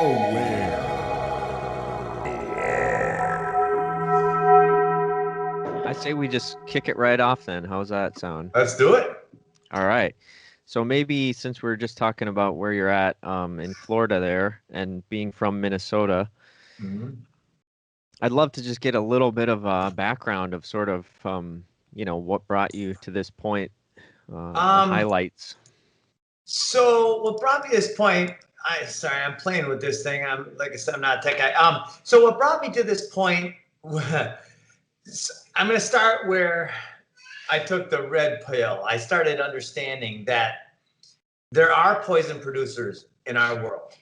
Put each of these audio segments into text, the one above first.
Aware. I say we just kick it right off then. How's that sound? Let's do it. All right. So maybe since we're just talking about where you're at in Florida there and being from Minnesota, Mhm. I'd love to just get a little bit of a background of sort of what brought you to this point, the Um, highlights. so what brought me to this point, I'm playing with this thing. Like I said, I'm not a tech guy. So what brought me to this point, I'm going to start where I took the red pill. I started understanding that there are poison producers in our world.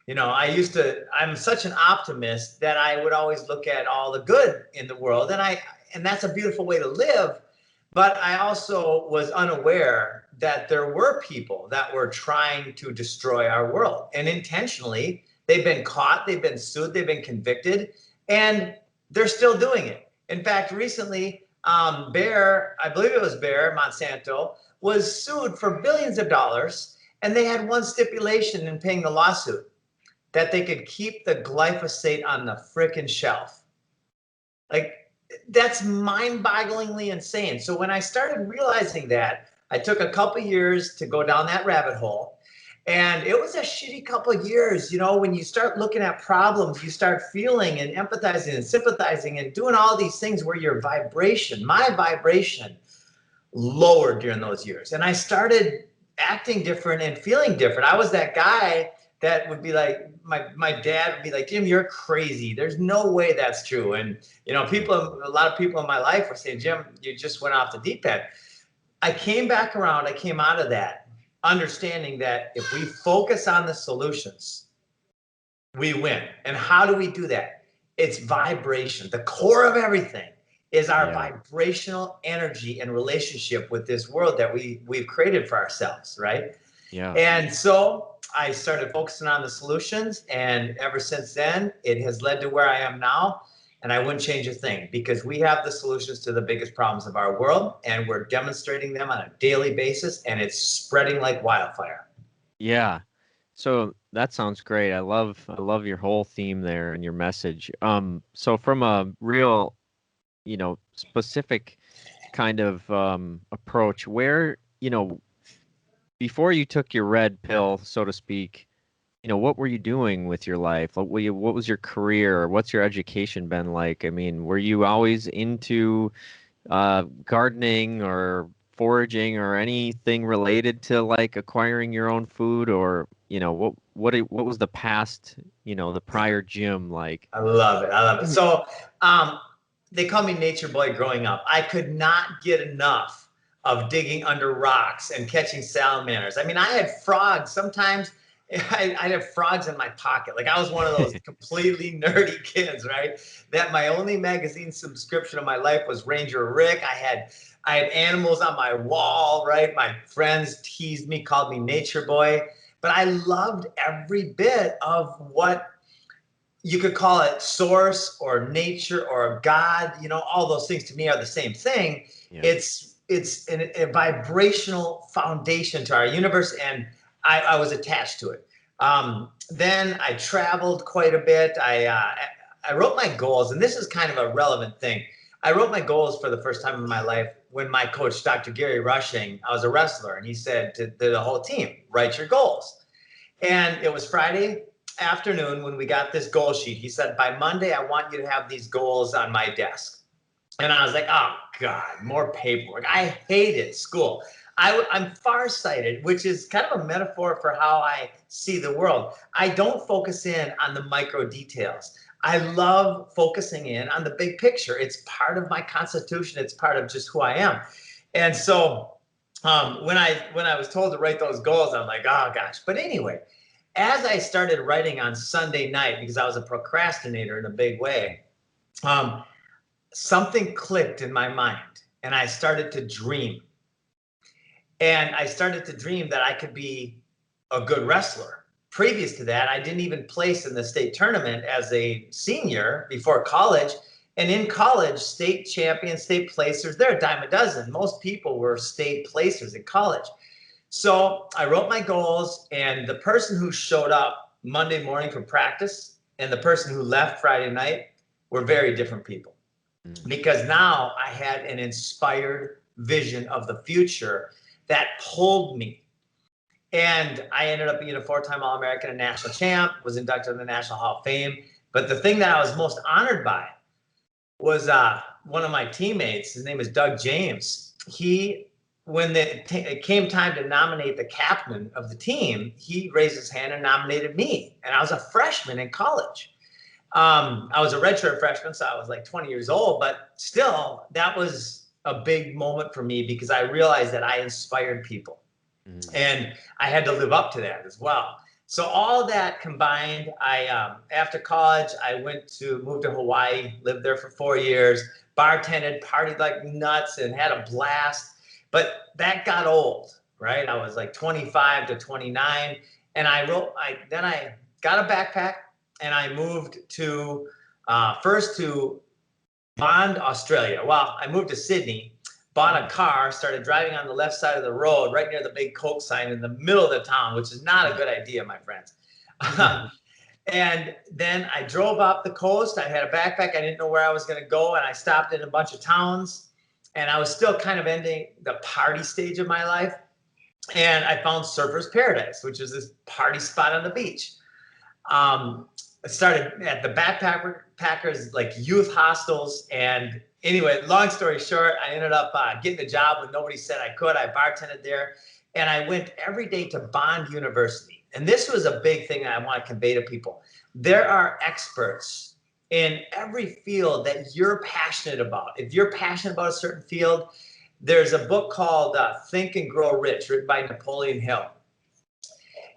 I'm such an optimist that I would always look at all the good in the world. And that's a beautiful way to live. But I also was unaware that there were people that were trying to destroy our world. And intentionally, they've been caught, they've been sued, they've been convicted, and they're still doing it. In fact, recently, Bayer, I believe it was Bayer, Monsanto, was sued for billions of dollars. And they had one stipulation in paying the lawsuit, that they could keep the glyphosate on the frickin' shelf. Like, that's mind-bogglingly insane. So when I started realizing that, I took a couple years to go down that rabbit hole. And it was a shitty couple of years. When you start looking at problems, you start feeling and empathizing and sympathizing and doing all these things where my vibration lowered during those years. And I started acting different and feeling different. I was that guy that would be like, my dad would be like, Jim, you're crazy. There's no way that's true. And, a lot of people in my life were saying, Jim, you just went off the deep end. I came back around. I came out of that understanding that if we focus on the solutions, we win. And how do we do that? It's vibration. The core of everything is our Yeah. vibrational energy and relationship with this world that we've created for ourselves, right? Yeah. And so I started focusing on the solutions, and ever since then, it has led to where I am now. And I wouldn't change a thing, because we have the solutions to the biggest problems of our world, and we're demonstrating them on a daily basis, and it's spreading like wildfire. Yeah. So that sounds great. I love your whole theme there and your message. So from a real, specific kind of approach, where, before you took your red pill, so to speak, what were you doing with your life? What was your career? What's your education been like? I mean, were you always into gardening or foraging or anything related to like acquiring your own food, or what was the past, the prior Jim like? I love it. I love it. So they call me Nature Boy growing up. I could not get enough of digging under rocks and catching salamanders. I mean, I had frogs. Sometimes I'd have frogs in my pocket. Like, I was one of those completely nerdy kids, right? That my only magazine subscription of my life was Ranger Rick. I had animals on my wall, right? My friends teased me, called me Nature Boy. But I loved every bit of what you could call it source or nature or God. All those things to me are the same thing. Yeah. It's a vibrational foundation to our universe, and I was attached to it. Then I traveled quite a bit. I wrote my goals, and this is kind of a relevant thing. I wrote my goals for the first time in my life when my coach, Dr. Gary Rushing, I was a wrestler, and he said to the whole team, write your goals. And it was Friday afternoon when we got this goal sheet. He said, by Monday, I want you to have these goals on my desk. And I was like, oh, God, more paperwork. I hated school. I'm farsighted, which is kind of a metaphor for how I see the world. I don't focus in on the micro details. I love focusing in on the big picture. It's part of my constitution. It's part of just who I am. And so when I was told to write those goals, I'm like, oh, gosh. But anyway, as I started writing on Sunday night, because I was a procrastinator in a big way, um, something clicked in my mind, and I started to dream. And I started to dream that I could be a good wrestler. Previous to that, I didn't even place in the state tournament as a senior before college. And in college, state champions, state placers, they're a dime a dozen. Most people were state placers in college. So I wrote my goals, and the person who showed up Monday morning for practice and the person who left Friday night were very different people. Because now I had an inspired vision of the future that pulled me. And I ended up being a 4-time All-American and national champ, was inducted in the National Hall of Fame. But the thing that I was most honored by was one of my teammates. His name is Doug James. When it came time to nominate the captain of the team, he raised his hand and nominated me. And I was a freshman in college. I was a redshirt freshman, so I was like 20 years old, but still, that was a big moment for me because I realized that I inspired people. And I had to live up to that as well. So all that combined, after college, I moved to Hawaii, lived there for 4 years, bartended, partied like nuts, and had a blast. But that got old, right? I was like 25 to 29, and then I got a backpack. And I moved to first to Bond, Australia. Well, I moved to Sydney, bought a car, started driving on the left side of the road, right near the big Coke sign in the middle of the town, which is not a good idea, my friends. And then I drove up the coast. I had a backpack. I didn't know where I was going to go. And I stopped in a bunch of towns. And I was still kind of ending the party stage of my life. And I found Surfer's Paradise, which is this party spot on the beach. I started at the backpackers, like youth hostels. And anyway, long story short, I ended up getting a job when nobody said I could. I bartended there, and I went every day to Bond University. And this was a big thing that I want to convey to people. There are experts in every field that you're passionate about. If you're passionate about a certain field, there's a book called Think and Grow Rich, written by Napoleon Hill.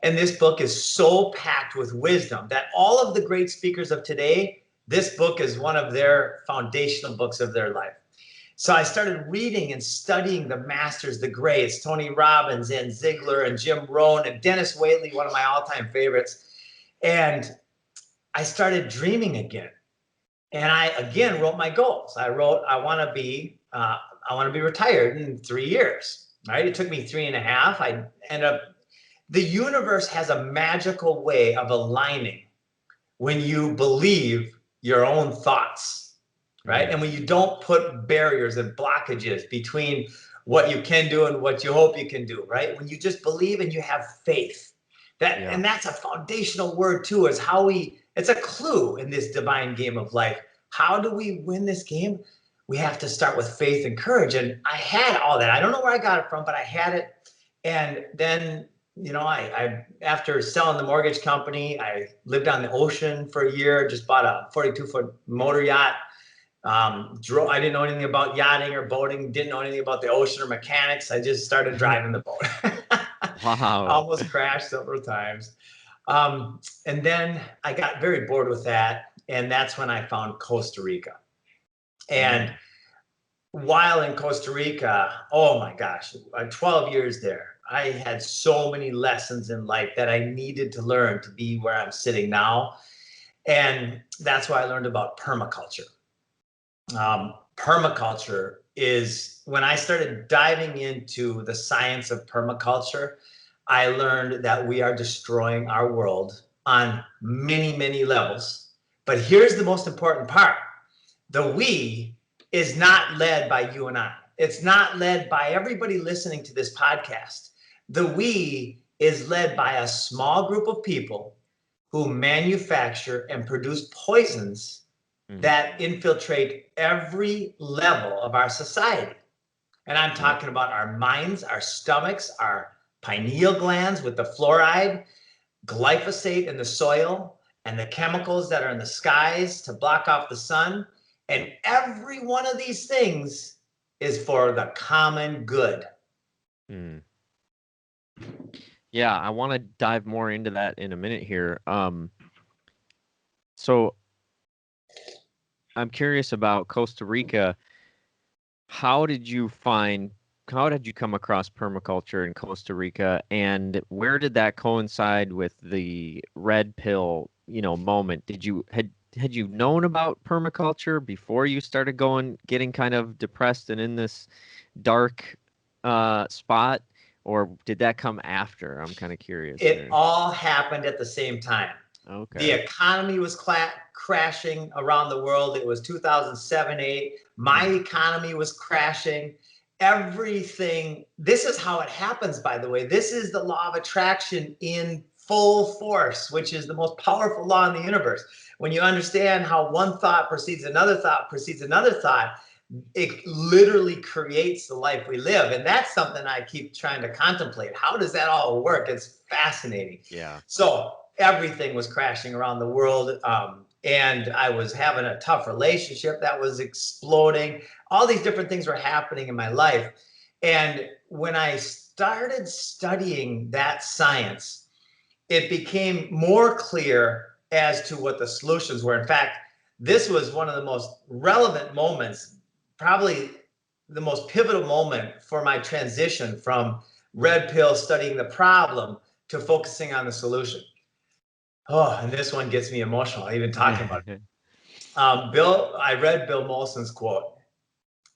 And this book is so packed with wisdom that all of the great speakers of today, this book is one of their foundational books of their life. So I started reading and studying the masters, the greats, Tony Robbins and Ziegler and Jim Rohn and Dennis Waitley, one of my all-time favorites. And I started dreaming again. And I, again, wrote my goals. I wrote, I want to be retired in 3 years, right? It took me 3.5. I ended up, the universe has a magical way of aligning when you believe your own thoughts, right? And when you don't put barriers and blockages between what you can do and what you hope you can do, right? When you just believe and you have faith. And that's a foundational word too, is how it's a clue in this divine game of life. How do we win this game? We have to start with faith and courage. And I had all that. I don't know where I got it from, but I had it. And then, you know, I after selling the mortgage company, I lived on the ocean for a year, just bought a 42-foot motor yacht. I didn't know anything about yachting or boating, didn't know anything about the ocean or mechanics. I just started driving the boat. Wow. Almost crashed several times. And then I got very bored with that. And that's when I found Costa Rica. And while in Costa Rica, oh my gosh, 12 years there, I had so many lessons in life that I needed to learn to be where I'm sitting now. And that's why I learned about permaculture. Permaculture is, when I started diving into the science of permaculture, I learned that we are destroying our world on many, many levels. But here's the most important part. The we is not led by you and I. It's not led by everybody listening to this podcast. The we is led by a small group of people who manufacture and produce poisons that infiltrate every level of our society. And I'm talking about our minds, our stomachs, our pineal glands with the fluoride, glyphosate in the soil, and the chemicals that are in the skies to block off the sun. And every one of these things is for the common good. Yeah, I want to dive more into that in a minute here. So I'm curious about Costa Rica. How did you come across permaculture in Costa Rica, and where did that coincide with the red pill, moment? Had you known about permaculture before you started getting kind of depressed and in this dark spot, or did that come after? I'm kind of curious. It all happened at the same time. The Okay. economy was crashing around the world. It was 2007, 8. My economy was crashing. Everything. This is how it happens, by the way. This is the law of attraction in full force, which is the most powerful law in the universe. When you understand how one thought precedes another thought precedes another thought, it literally creates the life we live. And that's something I keep trying to contemplate. How does that all work? It's fascinating. Yeah. So everything was crashing around the world. And I was having a tough relationship that was exploding. All these different things were happening in my life. And when I started studying that science, it became more clear as to what the solutions were. In fact, this was one of the most relevant moments, probably the most pivotal moment for my transition from red pill studying the problem to focusing on the solution. Oh, and this one gets me emotional, even talking about it. I read Bill Molson's quote.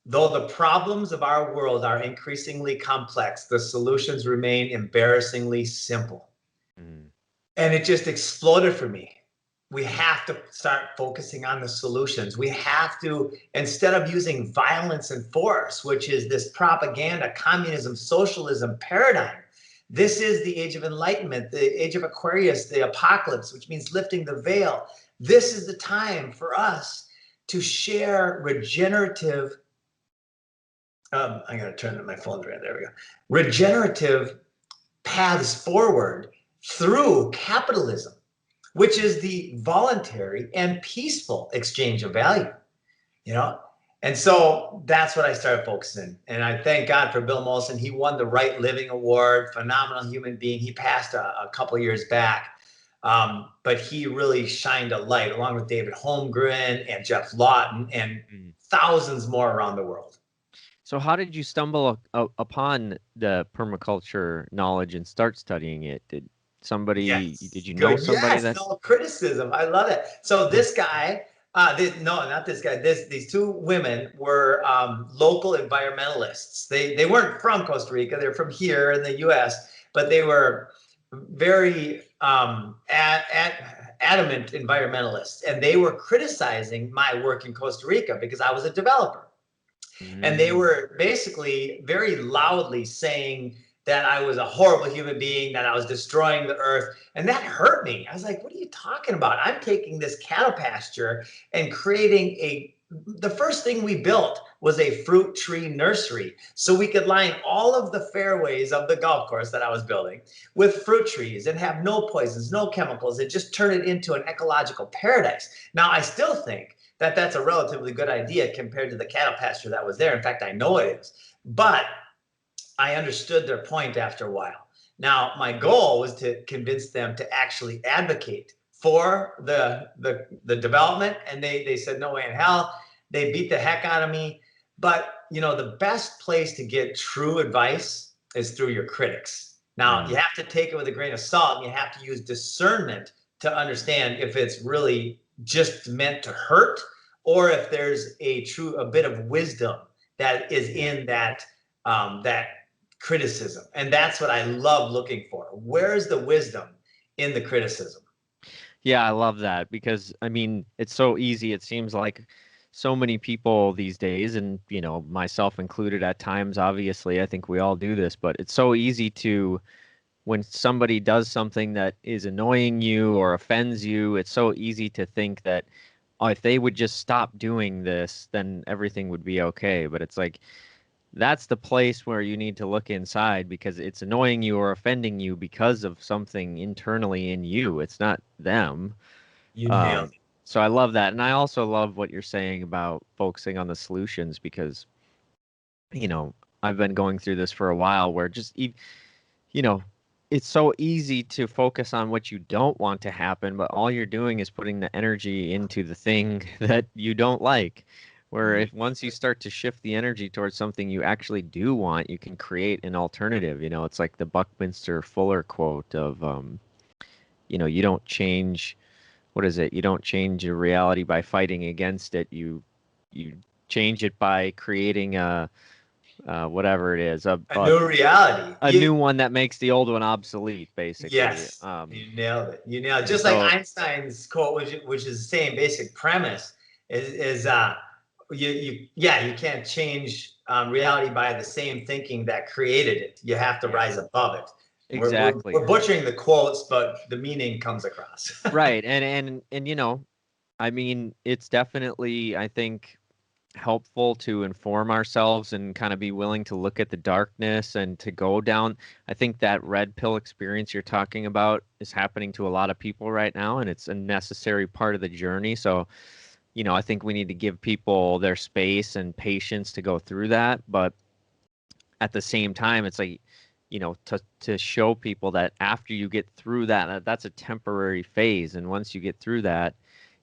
Though the problems of our world are increasingly complex, the solutions remain embarrassingly simple. And it just exploded for me. We have to start focusing on the solutions. We have to, instead of using violence and force, which is this propaganda, communism, socialism paradigm, this is the age of enlightenment, the age of Aquarius, the apocalypse, which means lifting the veil. This is the time for us to share regenerative. I got to turn my phone around. There we go. Regenerative paths forward through capitalism, which is the voluntary and peaceful exchange of value, you know? And so that's what I started focusing. And I thank God for Bill Molson. He won the Right Living Award, phenomenal human being. He passed a couple years back. But he really shined a light along with David Holmgren and Jeff Lawton and thousands more around the world. So how did you stumble upon the permaculture knowledge and start studying it? Did you know Good. somebody Yes, that? no criticism. I love it. So this guy, no, not this guy. These two women were local environmentalists. They weren't from Costa Rica. They're from here in the U.S., but they were very adamant environmentalists, and they were criticizing my work in Costa Rica because I was a developer. And they were basically very loudly saying that I was a horrible human being, that I was destroying the earth. And that hurt me. I was like, what are you talking about? I'm taking this cattle pasture and creating the first thing we built was a fruit tree nursery. So we could line all of the fairways of the golf course that I was building with fruit trees and have no poisons, no chemicals, and just turn it into an ecological paradise. Now, I still think that that's a relatively good idea compared to the cattle pasture that was there. In fact, I know it is. But I understood their point after a while. Now, my goal was to convince them to actually advocate for the development, and they said no way in hell. They beat the heck out of me. But the best place to get true advice is through your critics. Now, you have to take it with a grain of salt, and you have to use discernment to understand if it's really just meant to hurt, or if there's a bit of wisdom that is in that criticism. And that's what I love looking for. Where's the wisdom in the criticism? Yeah, I love that because I mean, it's so easy. It seems like so many people these days, and myself included at times, obviously, I think we all do this, but it's so easy to, when somebody does something that is annoying you or offends you, it's so easy to think that, oh, if they would just stop doing this, then everything would be okay. But it's like, that's the place where you need to look inside because it's annoying you or offending you because of something internally in you. It's not them. You nailed Um, it. so I love that. And I also love what you're saying about focusing on the solutions because, I've been going through this for a while where just, you know, it's so easy to focus on what you don't want to happen, but all you're doing is putting the energy into the thing that you don't like. Where if once you start to shift the energy towards something you actually do want, you can create an alternative. It's like the Buckminster Fuller quote of, you don't change, what is it? You don't change your reality by fighting against it. You change it by creating whatever it is, A new reality. a new one that makes the old one obsolete, basically. Yes, you nailed it. You nailed it. And Just like so Einstein's quote, which is the same basic premise, is you can't change reality by the same thinking that created it. You have to rise above it. exactly. We're butchering the quotes, but the meaning comes across. Right. And you know, I mean, it's definitely, I think, helpful to inform ourselves and kind of be willing to look at the darkness and to go down. I think that red pill experience you're talking about is happening to a lot of people right now, and it's a necessary part of the journey. So, you know, I think we need to give people their space and patience to go through that. But at the same time, it's like, you know, to show people that after you get through that, that's a temporary phase. And once you get through that,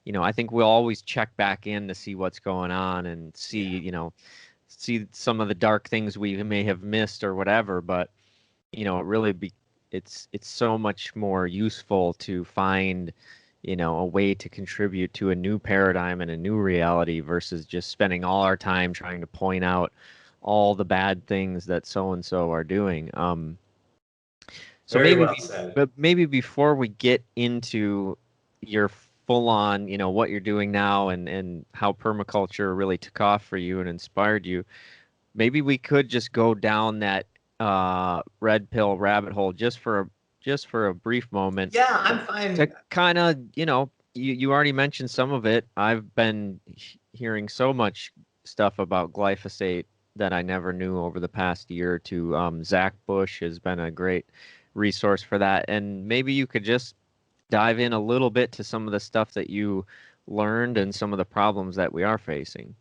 you know, I think we'll always check back in to see what's going on and see, you know, see some of the dark things we may have missed or whatever. But, you know, it's so much more useful to find, you know, a way to contribute to a new paradigm and a new reality versus just spending all our time trying to point out all the bad things that so and so are doing. So Very maybe, well said. but maybe before we get into your full on, you know, what you're doing now and how permaculture really took off for you and inspired you, maybe we could just go down that red pill rabbit hole just for a brief moment Yeah, I'm to fine. kind of, you know, you already mentioned some of it. I've been hearing so much stuff about glyphosate that I never knew over the past year or two. Zach Bush has been a great resource for that. And maybe you could just dive in a little bit to some of the stuff that you learned and some of the problems that we are facing.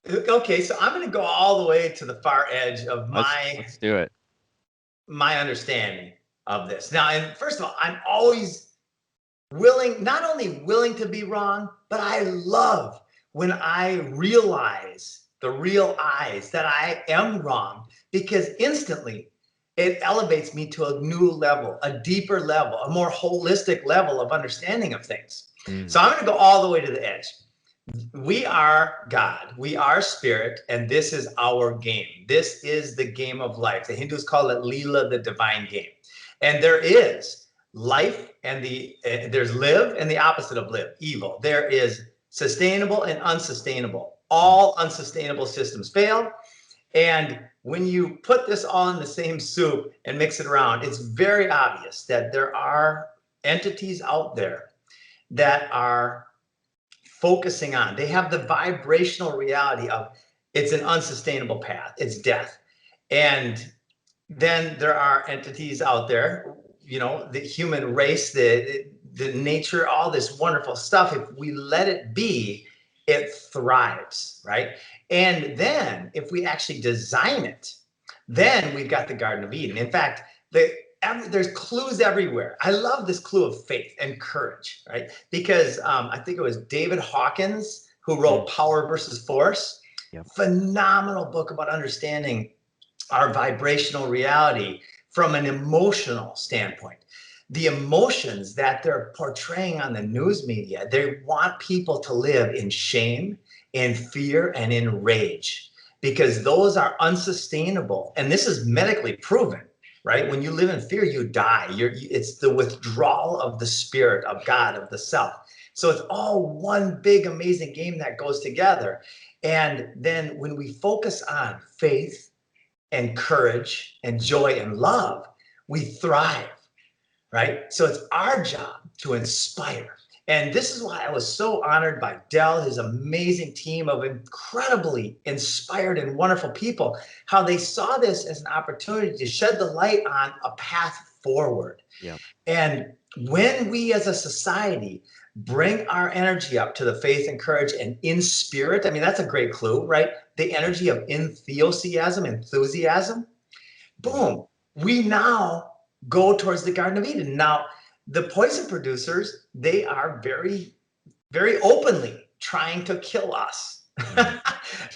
Okay, so I'm going to go all the way to the far edge of Let's do it. my understanding of this. Now, and first of all, I'm always willing, not only willing to be wrong, but I love when I realize the real eyes that I am wrong, because instantly it elevates me to a new level, a deeper level, a more holistic level of understanding of things. Mm. So I'm going to go all the way to the edge. We are God, we are spirit, and this is our game. This is the game of life. The Hindus call it Leela, the divine game. And there is life and there's live and the opposite of live, evil. There is sustainable and unsustainable. All unsustainable systems fail. And when you put this all in the same soup and mix it around, it's very obvious that there are entities out there that are focusing on. They have the vibrational reality of it's an unsustainable path, it's death. And then there are entities out there, you know, the human race, the nature, all this wonderful stuff. If we let it be, it thrives, right? And then if we actually design it, then we've got the Garden of Eden. In fact, there's clues everywhere. I love this clue of faith and courage, right? Because I think it was David Hawkins who wrote Power versus Force. Yep. Phenomenal book about understanding our vibrational reality from an emotional standpoint. The emotions that they're portraying on the news media, they want people to live in shame, in fear, and in rage, because those are unsustainable. And this is medically proven, right? When you live in fear, you die. It's the withdrawal of the spirit of God, of the self. So it's all one big, amazing game that goes together. And then when we focus on faith and courage and joy and love, we thrive, right? So it's our job to inspire. And this is why I was so honored by Dell, his amazing team of incredibly inspired and wonderful people, how they saw this as an opportunity to shed the light on a path forward. Yeah. And when we as a society bring our energy up to the faith and courage and in spirit, I mean, that's a great clue, right? The energy of enthusiasm, boom, we now go towards the Garden of Eden. Now, the poison producers, they are very, very openly trying to kill us.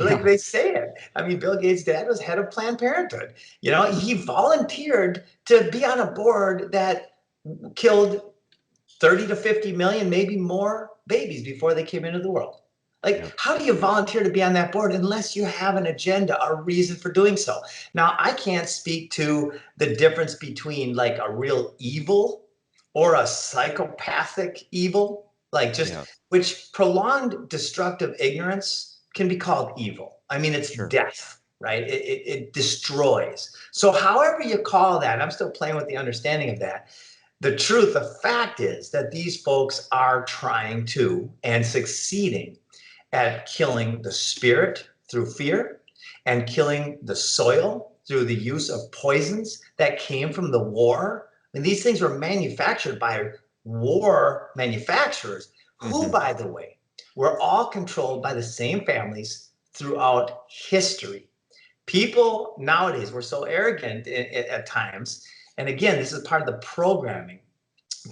Like they say it. I mean, Bill Gates' dad was head of Planned Parenthood. You know, he volunteered to be on a board that killed 30 to 50 million, maybe more babies before they came into the world. Like, Yep. how do you volunteer to be on that board unless you have an agenda, a reason for doing so? Now, I can't speak to the difference between like a real evil or a psychopathic evil, like just Yeah. which prolonged destructive ignorance can be called evil. I mean, it's Sure. death, right? It destroys. So, however you call that, I'm still playing with the understanding of that. The truth, the fact is that these folks are trying to and succeeding at killing the spirit through fear and killing the soil through the use of poisons that came from the war. And these things were manufactured by war manufacturers, who, by the way, were all controlled by the same families throughout history. People nowadays were so arrogant at times. And again, this is part of the programming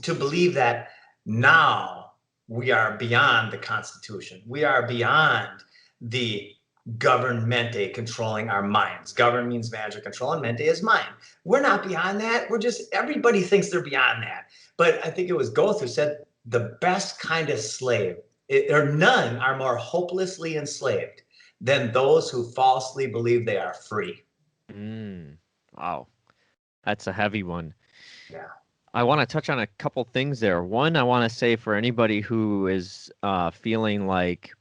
to believe that now we are beyond the Constitution. We are beyond the governmente controlling our minds. Govern means manager control, and mente is mind. We're not beyond that. We're just, everybody thinks they're beyond that. But I think it was Goethe who said the best kind of slave, or none are more hopelessly enslaved than those who falsely believe they are free. Wow. That's a heavy one. Yeah. I want to touch on a couple things there. One, I want to say for anybody who is feeling like,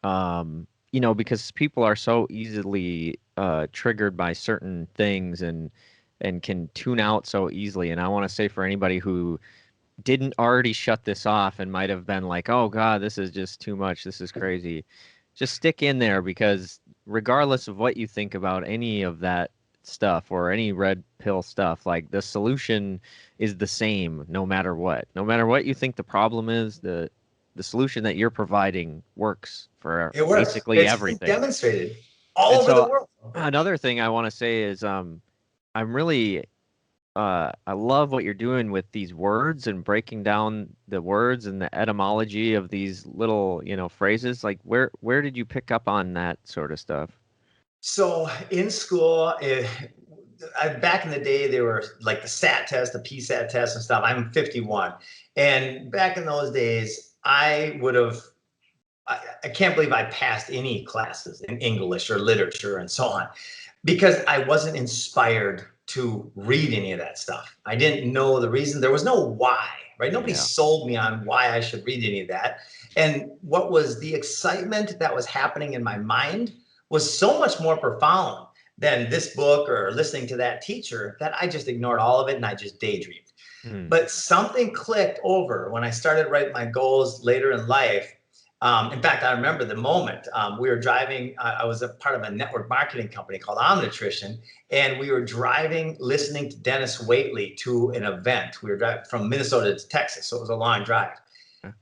because people are so easily triggered by certain things and can tune out so easily. And I want to say for anybody who didn't already shut this off and might have been like, oh God, this is just too much. This is crazy. Just stick in there, because regardless of what you think about any of that stuff or any red pill stuff, like the solution is the same no matter what. No matter what you think the problem is, the solution that you're providing works for It works. basically It's been everything. demonstrated all And over the so world. another thing I want to say is I'm really I love what you're doing with these words and breaking down the words and the etymology of these little, phrases. Like where did you pick up on that sort of stuff? So in school, back in the day, they were like the SAT test, the PSAT test and stuff. I'm 51. And back in those days, I can't believe I passed any classes in English or literature and so on, because I wasn't inspired to read any of that stuff. I didn't know the reason. There was no why, right? Nobody Yeah. sold me on why I should read any of that. And what was the excitement that was happening in my mind was so much more profound than this book or listening to that teacher, that I just ignored all of it and I just daydreamed. Hmm. But something clicked over when I started writing my goals later in life. In fact, I remember the moment we were driving. I was a part of a network marketing company called Omnitrition, and we were driving, listening to Dennis Waitley to an event. We were driving from Minnesota to Texas, so it was a long drive.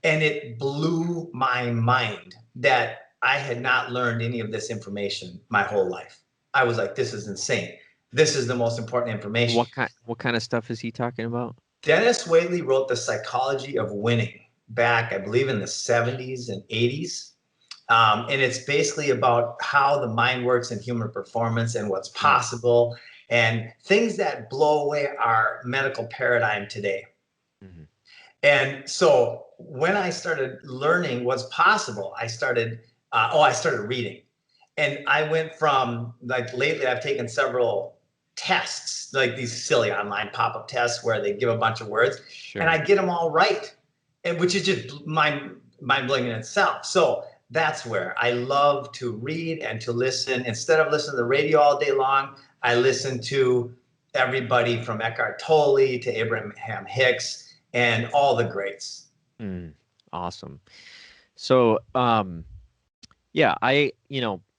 And it blew my mind that I had not learned any of this information my whole life. I was like, this is insane. This is the most important information. What kind of stuff is he talking about? Dennis Waitley wrote The Psychology of Winning back, I believe, in the 70s and 80s. And it's basically about how the mind works in human performance and what's possible and things that blow away our medical paradigm today. Mm-hmm. And so when I started learning what's possible, I started reading. And I went from, like, lately I've taken several tests, like these silly online pop-up tests where they give a bunch of words, and I Sure. get them all right, and which is just mind-blowing in itself. So that's where I love to read and to listen. Instead of listening to the radio all day long, I listen to everybody from Eckhart Tolle to Abraham Hicks and all the greats. Awesome. So, yeah,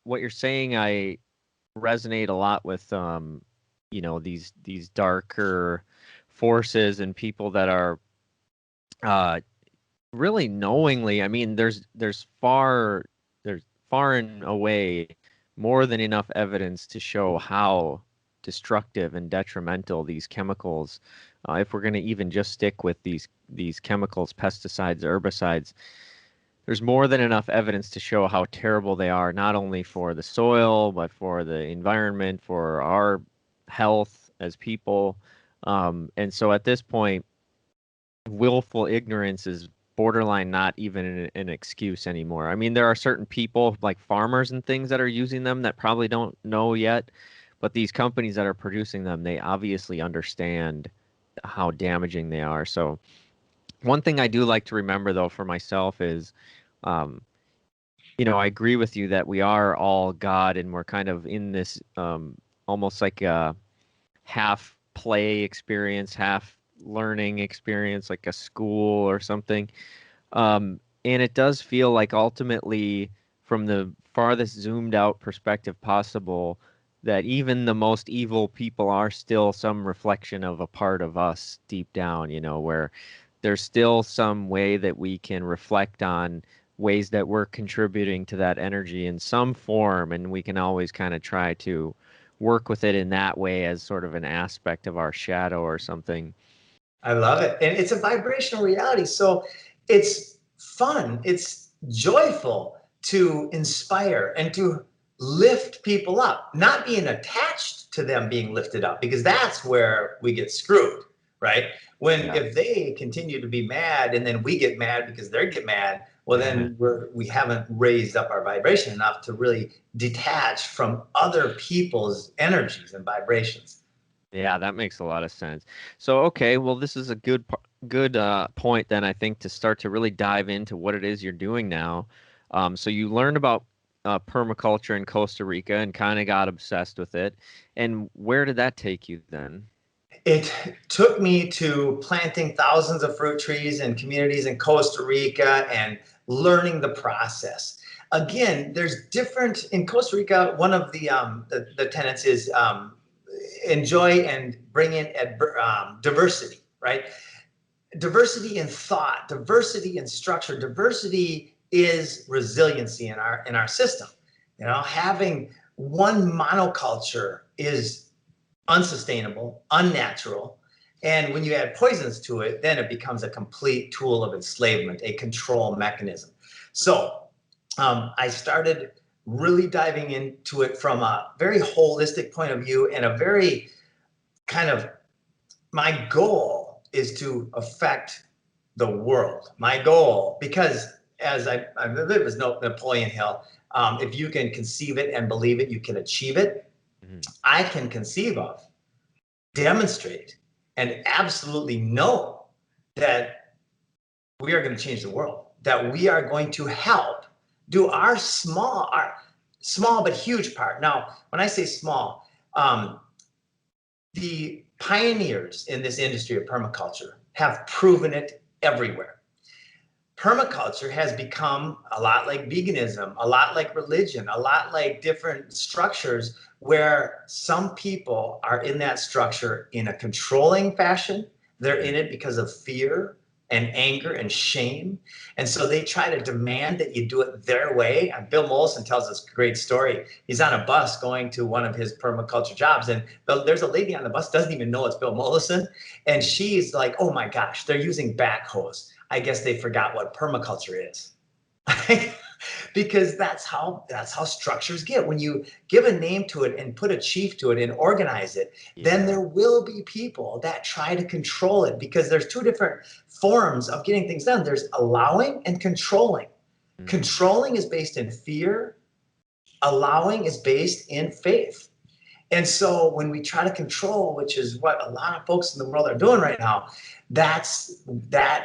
what you're saying, I resonate a lot with, these darker forces and people that are, really knowingly. I mean, there's far and away more than enough evidence to show how destructive and detrimental these chemicals, if we're going to even just stick with these chemicals, pesticides, herbicides, there's more than enough evidence to show how terrible they are, not only for the soil, but for the environment, for our health as people. And so at this point, willful ignorance is borderline not even an excuse anymore. I mean, there are certain people like farmers and things that are using them that probably don't know yet, but these companies that are producing them, they obviously understand how damaging they are. So one thing I do like to remember though for myself is, um, I agree with you that we are all God and we're kind of in this almost like a half play experience, half learning experience, like a school or something. And it does feel like ultimately, from the farthest zoomed out perspective possible, that even the most evil people are still some reflection of a part of us deep down, where there's still some way that we can reflect on ways that we're contributing to that energy in some form, and we can always kind of try to work with it in that way as sort of an aspect of our shadow or something. I love it. And it's a vibrational reality. So it's fun, it's joyful to inspire and to lift people up, not being attached to them being lifted up, because that's where we get screwed, right? Yeah. If they continue to be mad and then we get mad because they get mad, well, then we haven't raised up our vibration enough to really detach from other people's energies and vibrations. Yeah, that makes a lot of sense. So, okay, well, this is a good point then, I think, to start to really dive into what it is you're doing now. So you learned about permaculture in Costa Rica and kind of got obsessed with it. And where did that take you then? It took me to planting thousands of fruit trees in communities in Costa Rica and learning the process. Again, there's different in Costa Rica. One of the tenets is enjoy and bring in diversity, right? Diversity in thought, diversity in structure, diversity is resiliency in our system. Having one monoculture is unsustainable, unnatural. And when you add poisons to it, then it becomes a complete tool of enslavement, a control mechanism. So I started really diving into it from a very holistic point of view and a very kind of, my goal is to affect the world. My goal, because as I believe it was Napoleon Hill, if you can conceive it and believe it, you can achieve it. Mhm. I can conceive of, demonstrate, and absolutely know that we are going to change the world, that we are going to help do our small but huge part. Now, when I say small, the pioneers in this industry of permaculture have proven it everywhere. Permaculture has become a lot like veganism, a lot like religion, a lot like different structures where some people are in that structure in a controlling fashion. They're in it because of fear and anger and shame. And so they try to demand that you do it their way. And Bill Mollison tells this great story. He's on a bus going to one of his permaculture jobs, and there's a lady on the bus, doesn't even know it's Bill Mollison. And she's like, oh my gosh, they're using backhoes. I guess they forgot what permaculture is. Because that's how structures get. When you give a name to it and put a chief to it and organize it, then there will be people that try to control it, because there's two different forms of getting things done. There's allowing and controlling. Controlling is based in fear. Allowing is based in faith. And so when we try to control, which is what a lot of folks in the world are doing right now, that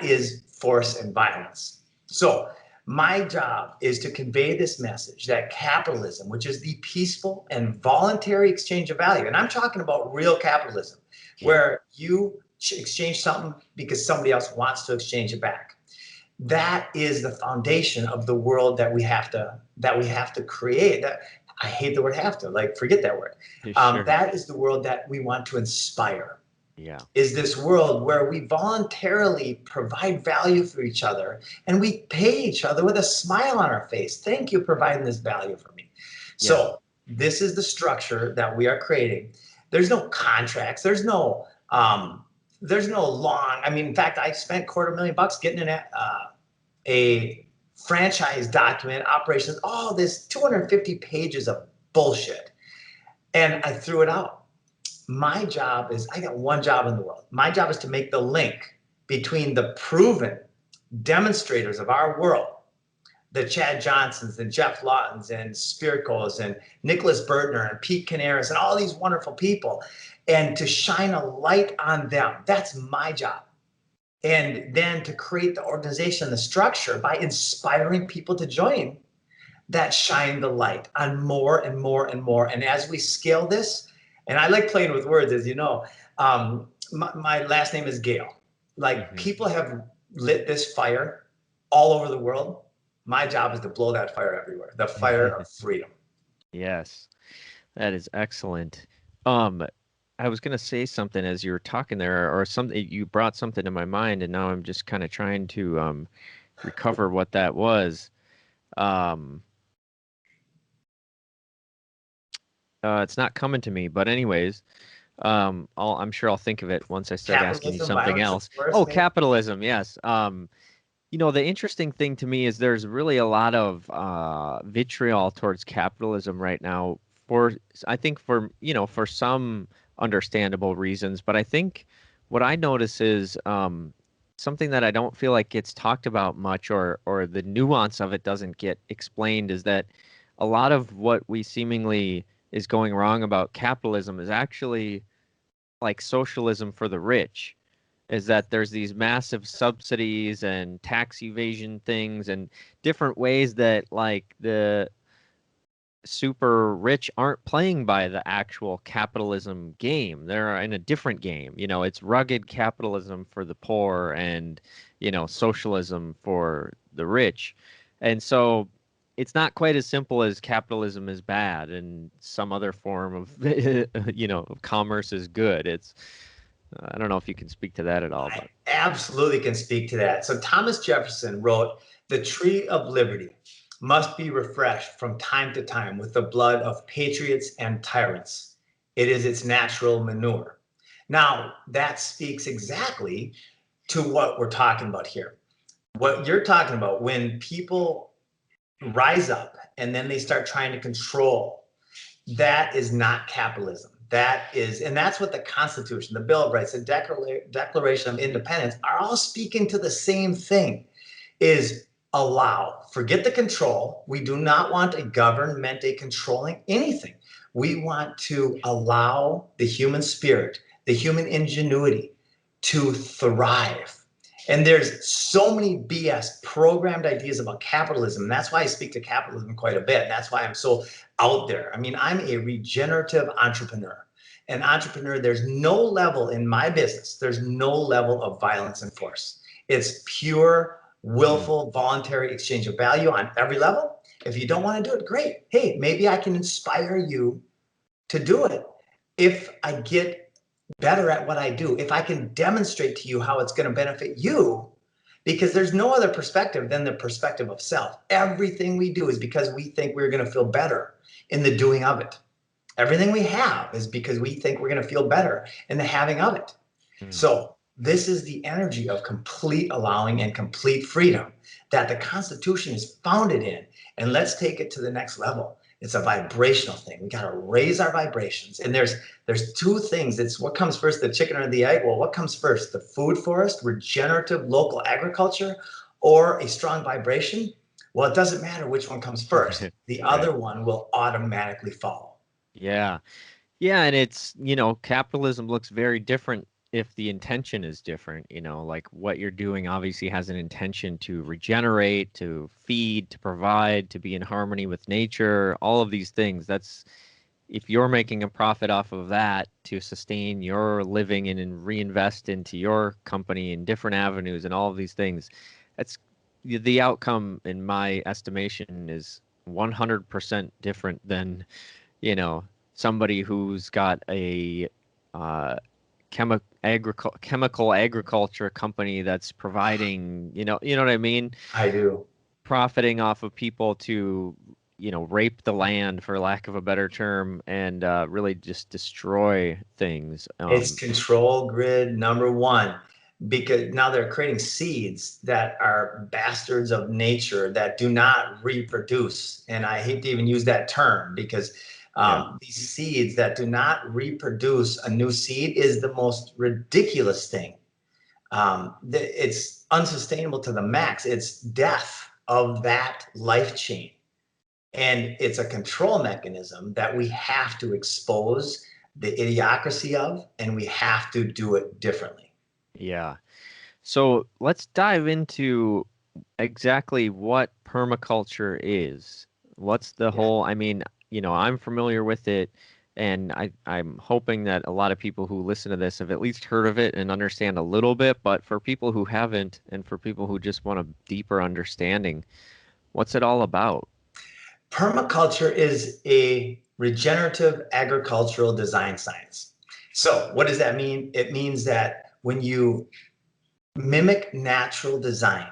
is force and violence. So my job is to convey this message that capitalism, which is the peaceful and voluntary exchange of value, and I'm talking about real capitalism, where you exchange something because somebody else wants to exchange it back. That is the foundation of the world that we have to create. I hate the word have to, like, forget that word. Sure. That is the world that we want to inspire. Yeah. Is this world where we voluntarily provide value for each other and we pay each other with a smile on our face. Thank you for providing this value for me. So this is the structure that we are creating. There's no contracts. There's no long. I mean, in fact, I spent $250,000 getting a franchise document, operations, all this 250 pages of bullshit. And I threw it out. My job is, I got one job in the world. My job is to make the link between the proven demonstrators of our world, the Chad Johnsons and Jeff Lawtons and Spirkos and Nicholas Bertner and Pete Canaris and all these wonderful people, and to shine a light on them. That's my job. And then to create the organization, the structure by inspiring people to join that shine the light on more and more and more. And as we scale this, and I like playing with words, as you know, my last name is Gale. Like people have lit this fire all over the world. My job is to blow that fire everywhere, the fire of freedom. Yes, that is excellent. I was going to say something as you were talking there, or something, you brought something to my mind, and now I'm just kind of trying to recover what that was. It's not coming to me, but anyways, I'm sure I'll think of it once I start asking you something else. Oh, capitalism, yes. The interesting thing to me is there's really a lot of vitriol towards capitalism right now I think for some understandable reasons, but I think what I notice is something that I don't feel like gets talked about much, or the nuance of it doesn't get explained, is that a lot of what we seemingly is going wrong about capitalism is actually like socialism for the rich. Is that there's these massive subsidies and tax evasion things and different ways that like the super rich aren't playing by the actual capitalism game. They're in a different game. It's rugged capitalism for the poor and, socialism for the rich. And so it's not quite as simple as capitalism is bad and some other form of, of commerce is good. I don't know if you can speak to that at all. But. I absolutely can speak to that. So Thomas Jefferson wrote, "The tree of liberty must be refreshed from time to time with the blood of patriots and tyrants. It is its natural manure." Now, that speaks exactly to what we're talking about here. What you're talking about, when people rise up and then they start trying to control, that is not capitalism. And that's what the Constitution, the Bill of Rights, the Declaration of Independence are all speaking to the same thing, is forget the control. We do not want a government controlling anything. We want to allow the human spirit, the human ingenuity to thrive. And there's so many BS programmed ideas about capitalism. And that's why I speak to capitalism quite a bit. And that's why I'm so out there. I mean, I'm a regenerative entrepreneur. An entrepreneur, there's no level in my business. There's no level of violence and force. It's pure, willful, voluntary exchange of value on every level. If you don't want to do it, great. Hey, maybe I can inspire you to do it. If I get better at what I do, if I can demonstrate to you how it's going to benefit you, because there's no other perspective than the perspective of self. Everything we do is because we think we're going to feel better in the doing of it. Everything we have is because we think we're going to feel better in the having of it. So this is the energy of complete allowing and complete freedom that the Constitution is founded in. And let's take it to the next level. It's a vibrational thing. We got to raise our vibrations. And there's two things. It's what comes first, the chicken or the egg? Well, what comes first? The food forest, regenerative local agriculture, or a strong vibration? Well, it doesn't matter which one comes first. The other one will automatically follow. Yeah. Yeah. And it's, capitalism looks very different if the intention is different. Like what you're doing obviously has an intention to regenerate, to feed, to provide, to be in harmony with nature, all of these things. That's, if you're making a profit off of that to sustain your living and reinvest into your company in different avenues and all of these things, that's the outcome, in my estimation, is 100% different than, somebody who's got a chemical agriculture company that's providing, you know what I mean? I do. Profiting off of people to, rape the land, for lack of a better term, and really just destroy things. It's control grid number one, because now they're creating seeds that are bastards of nature that do not reproduce. And I hate to even use that term, because these seeds that do not reproduce a new seed is the most ridiculous thing. It's unsustainable to the max. It's death of that life chain. And it's a control mechanism that we have to expose the idiocracy of, and we have to do it differently. Yeah. So let's dive into exactly what permaculture is. What's the Yeah. whole, I mean, I'm familiar with it, and I'm hoping that a lot of people who listen to this have at least heard of it and understand a little bit, but for people who haven't, and for people who just want a deeper understanding, what's it all about? Permaculture is a regenerative agricultural design science. So, what does that mean? It means that when you mimic natural design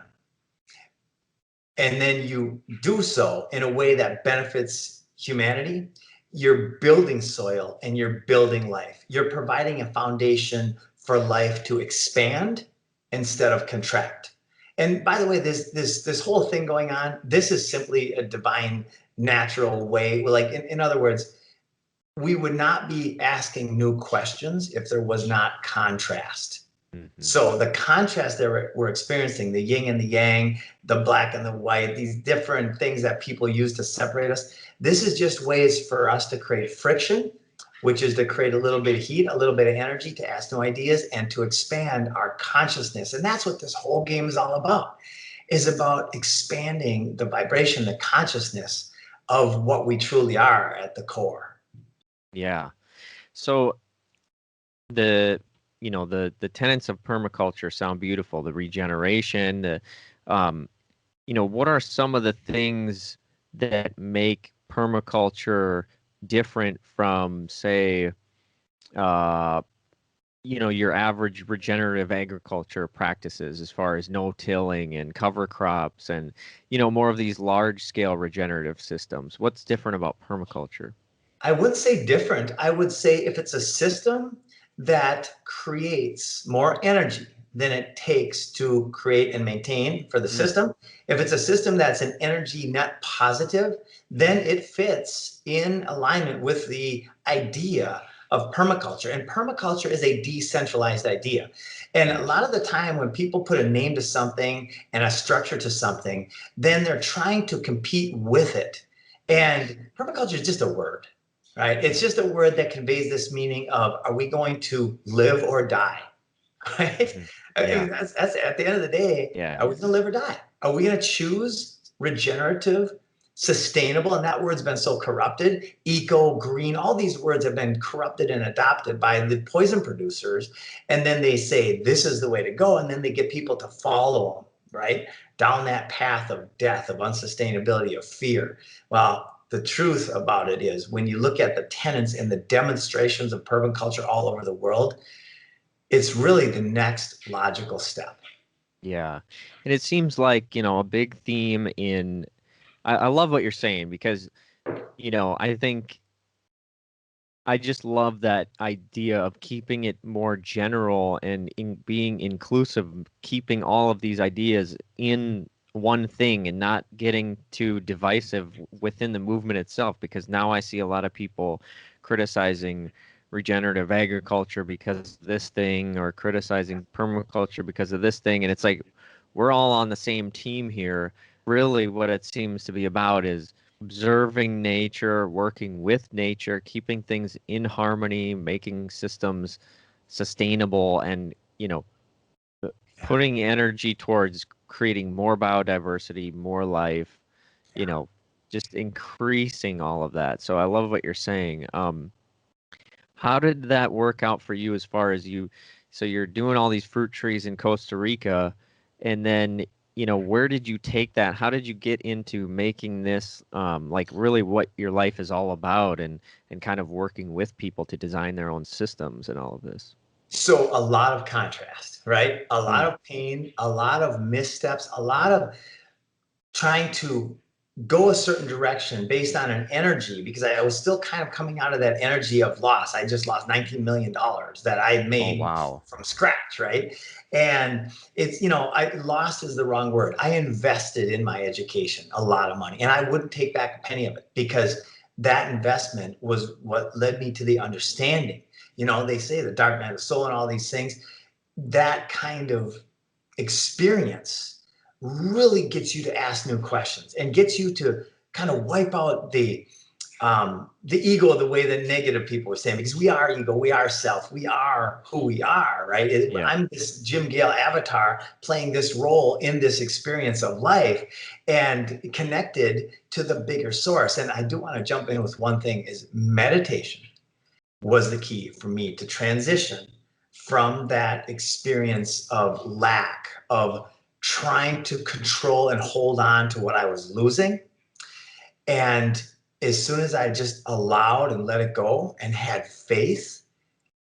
and then you do so in a way that benefits humanity, you're building soil and you're building life. You're providing a foundation for life to expand instead of contract. And by the way, this whole thing going on, this is simply a divine natural way. Like in other words, we would not be asking new questions if there was not contrast. Hmm. So the contrast that we're experiencing, the yin and the yang, the black and the white, these different things that people use to separate us, this is just ways for us to create friction, which is to create a little bit of heat, a little bit of energy, to ask new ideas and to expand our consciousness. And that's what this whole game is all about, is about expanding the vibration, the consciousness of what we truly are at the core. Yeah. So the the tenets of permaculture sound beautiful. The regeneration, um, what are some of the things that make permaculture different from, say, uh, your average regenerative agriculture practices as far as no tilling and cover crops and, more of these large scale regenerative systems? What's different about permaculture? I wouldn't say different. I would say if it's a system that creates more energy than it takes to create and maintain for the Mm, system, if it's a system that's an energy net positive, then it fits in alignment with the idea of permaculture. And permaculture is a decentralized idea. And a mm, lot of the time, when people put a name to something and a structure to something, then they're trying to compete with it. mm, And permaculture is just a word, right? It's just a word that conveys this meaning of, are we going to live or die? Right? mhm. I Yeah, mean, that's at the end of the day, yeah, are we going to live or die? Are we going to choose regenerative, sustainable? And that word's been so corrupted. Eco, green, all these words have been corrupted and adopted by the poison producers. And then they say, this is the way to go. And then they get people to follow them, right? Down that path of death, of unsustainability, of fear. Well, the truth about it is, when you look at the tenets and the demonstrations of permaculture all over the world, it's really the next logical step. yeah. And it seems like, a big theme in, I love what you're saying because, I think I just love that idea of keeping it more general and being inclusive, keeping all of these ideas in one thing and not getting too divisive within the movement itself. Because now I see a lot of people criticizing regenerative agriculture because of this thing, or criticizing permaculture because of this thing. And it's like we're all on the same team here. Really, what it seems to be about is observing nature, working with nature, keeping things in harmony, making systems sustainable, and, Yeah. putting energy towards creating more biodiversity, more life, you know, just increasing all of that. So I love what you're saying. How did that work out for you as far as so you're doing all these fruit trees in Costa Rica, and then, where did you take that? How did you get into making this, like really what your life is all about, and kind of working with people to design their own systems and all of this? So a lot of contrast, right? A lot Mm, of pain, a lot of missteps, a lot of trying to go a certain direction based on an energy, because I was still kind of coming out of that energy of loss. I just lost $19 million that I oh, made wow. from scratch, right? And it's, I lost is the wrong word. I invested in my education a lot of money, and I wouldn't take back a penny of it, because that investment was what led me to the understanding. They say the dark night of the soul and all these things. that kind of experience really gets you to ask new questions and gets you to kind of wipe out the ego the way that negative people were saying, because we are ego, we are self, we are who we are, right? Yeah. I'm this Jim Gale avatar playing this role in this experience of life and connected to the bigger source. And I do want to jump in with one thing: is meditation was the key for me to transition from that experience of lack, of trying to control and hold on to what I was losing. And as soon as I just allowed and let it go and had faith,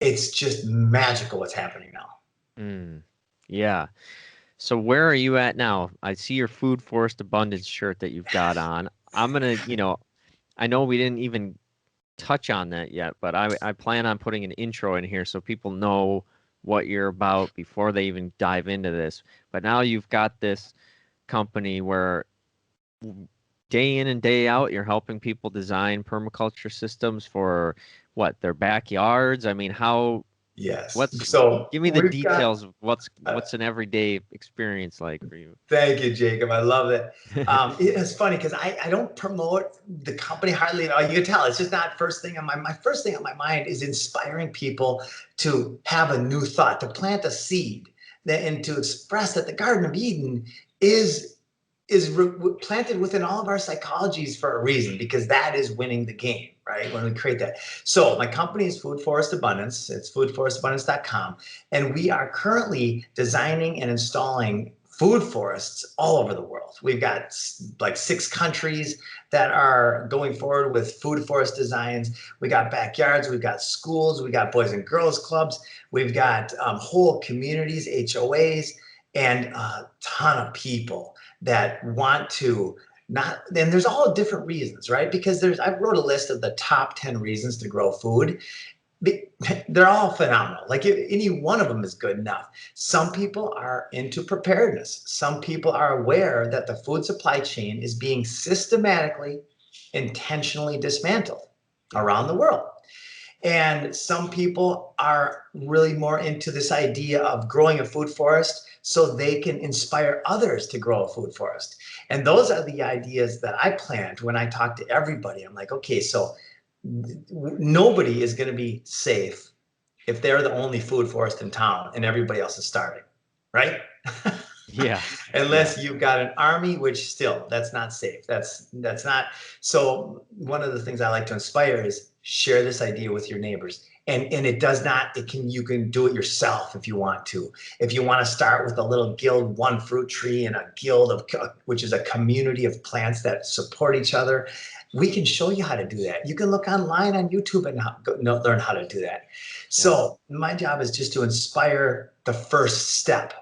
it's just magical what's happening now. Yeah. So where are you at now? I see your Food Forest Abundance shirt that you've got on. I'm gonna, I know we didn't even touch on that yet, but I plan on putting an intro in here so people know what you're about before they even dive into this. But now you've got this company where day in and day out you're helping people design permaculture systems for what, their backyards. I mean, Yes. what's So give me the we've got, details of what's an everyday experience like for you. thank you, Jacob. I love it. It's funny because I don't promote the company hardly at all. You can tell it's just not first thing on my first thing on my mind is inspiring people to have a new thought, to plant a seed, and to express that the Garden of Eden is planted within all of our psychologies for a reason, because that is winning the game, right? When we create that. So my company is Food Forest Abundance. It's foodforestabundance.com. And we are currently designing and installing food forests all over the world. We've got like 6 countries that are going forward with food forest designs. We got backyards, we've got schools, we got boys and girls clubs, we've got whole communities, HOAs, and a ton of people that want to not, and there's all different reasons, right? Because I wrote a list of the top 10 reasons to grow food. They're all phenomenal. Like any one of them is good enough. Some people are into preparedness. Some people are aware that the food supply chain is being systematically, intentionally dismantled around the world. And some people are really more into this idea of growing a food forest so they can inspire others to grow a food forest. And those are the ideas that I plant when I talk to everybody. I'm like, okay, so nobody is going to be safe if they're the only food forest in town and everybody else is starving, right? Yeah. Unless you've got an army, which still, that's not safe. That's not. So one of the things I like to inspire is share this idea with your neighbors. And it does not, you can do it yourself if you want to. If you want to start with a little guild, one fruit tree, and a guild of, which is a community of plants that support each other, we can show you how to do that. You can look online on YouTube and learn how to do that. So my job is just to inspire the first step.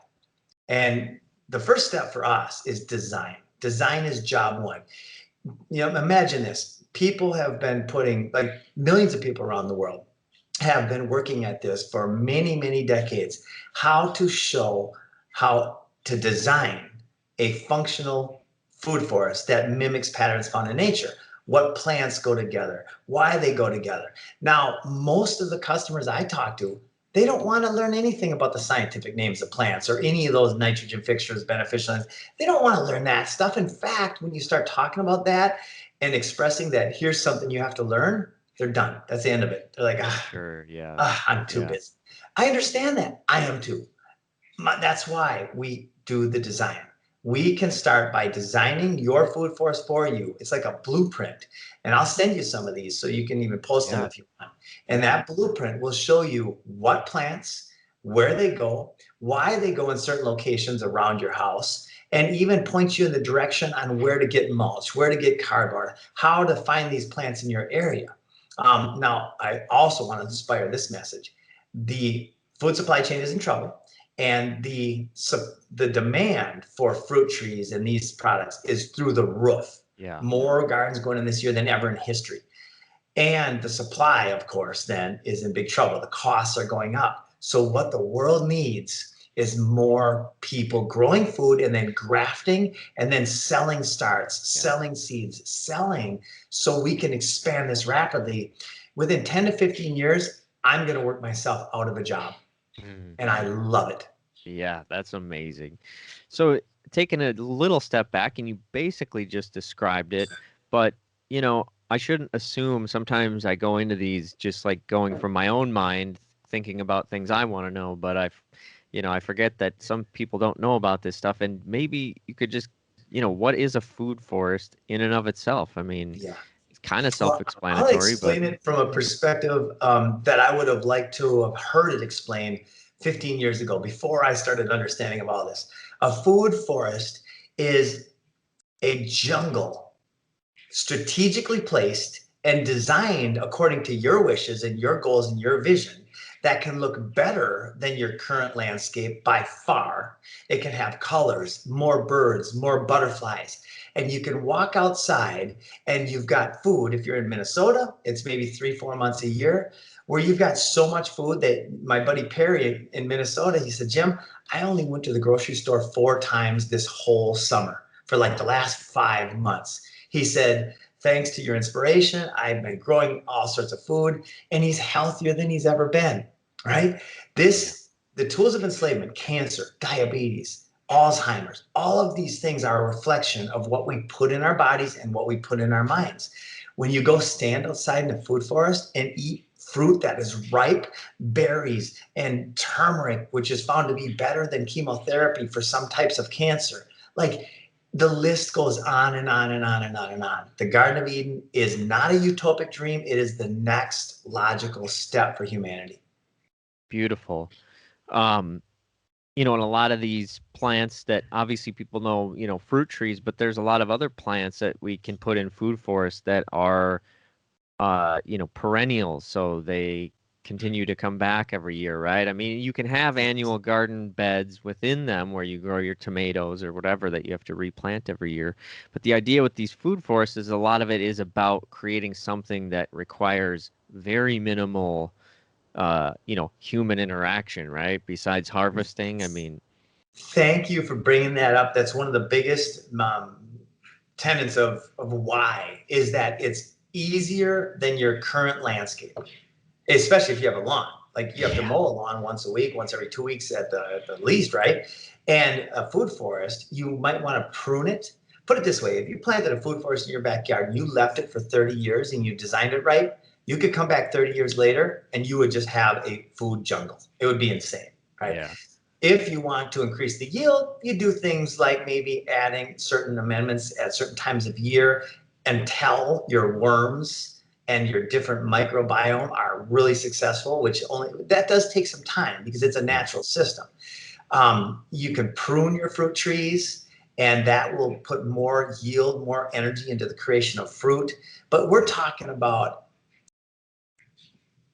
And the first step for us is design. Design is job one. Imagine this. People have been putting, like millions of people around the world have been working at this for many, many decades, how to show how to design a functional food forest that mimics patterns found in nature. What plants go together, why they go together. Now, most of the customers I talk to, they don't want to learn anything about the scientific names of plants or any of those nitrogen fixtures, beneficial. They don't want to learn that stuff. In fact, when you start talking about that and expressing that here's something you have to learn, they're done. That's the end of it. They're like, Sure. Yeah. I'm too busy. I understand that. I am too. That's why we do the design. We can start by designing your food forest for you. It's like a blueprint. And I'll send you some of these so you can even post them if you want. And that blueprint will show you what plants, where they go, why they go in certain locations around your house, and even point you in the direction on where to get mulch, where to get cardboard, how to find these plants in your area. Now, I also want to inspire this message. The food supply chain is in trouble. And the demand for fruit trees and these products is through the roof. Yeah. More gardens going in this year than ever in history. And the supply, of course, then is in big trouble. The costs are going up. So what the world needs is more people growing food and then grafting and then selling starts, selling seeds, selling, so we can expand this rapidly. Within 10 to 15 years, I'm going to work myself out of a job. Mm. and I love it. Yeah, that's amazing. So, taking a little step back, and you basically just described it, but I shouldn't assume. Sometimes I go into these just like going from my own mind, thinking about things I want to know, but I forget that some people don't know about this stuff, and maybe you could just, what is a food forest in and of itself? I mean, Yeah. it's kind of Well, I'll self-explanatory, but explain it from a perspective that I would have liked to have heard it explained 15 years ago before I started understanding of all this. A food forest is a jungle strategically placed and designed according to your wishes and your goals and your vision that can look better than your current landscape by far. It can have colors, more birds, more butterflies, and you can walk outside and you've got food. If you're in Minnesota, it's maybe 3-4 months a year where you've got so much food that my buddy Perry in Minnesota, he said, Jim, I only went to the grocery store 4 times this whole summer for like the last 5 months. He said, thanks to your inspiration, I've been growing all sorts of food, and he's healthier than he's ever been, right? yeah, The tools of enslavement, cancer, diabetes, Alzheimer's, all of these things are a reflection of what we put in our bodies and what we put in our minds. When you go stand outside in a food forest and eat fruit that is ripe, berries and turmeric, which is found to be better than chemotherapy for some types of cancer, like the list goes on and on and on and on and on. The Garden of Eden is not a utopic dream. It is the next logical step for humanity. beautiful. Um, and a lot of these plants that obviously people know, fruit trees, but there's a lot of other plants that we can put in food forests that are, perennials. So they continue to come back every year, right? I mean, you can have annual garden beds within them where you grow your tomatoes or whatever that you have to replant every year. But the idea with these food forests is a lot of it is about creating something that requires very minimal human interaction, right? Besides harvesting, I mean, Thank you for bringing that up. That's one of the biggest tenets of why is that it's easier than your current landscape, especially if you have a lawn. Like you have to yeah, mow a lawn once a week, once every 2 weeks at the least, right? And a food forest, you might want to prune it. Put it this way, if you planted a food forest in your backyard and you left it for 30 years and you designed it right, you could come back 30 years later and you would just have a food jungle. It would be insane, right? yeah, If you want to increase the yield, you do things like maybe adding certain amendments at certain times of year until your worms and your different microbiome are really successful, which only that does take some time because it's a yeah. natural system. You can prune your fruit trees, and that will put more yield, more energy into the creation of fruit. But we're talking about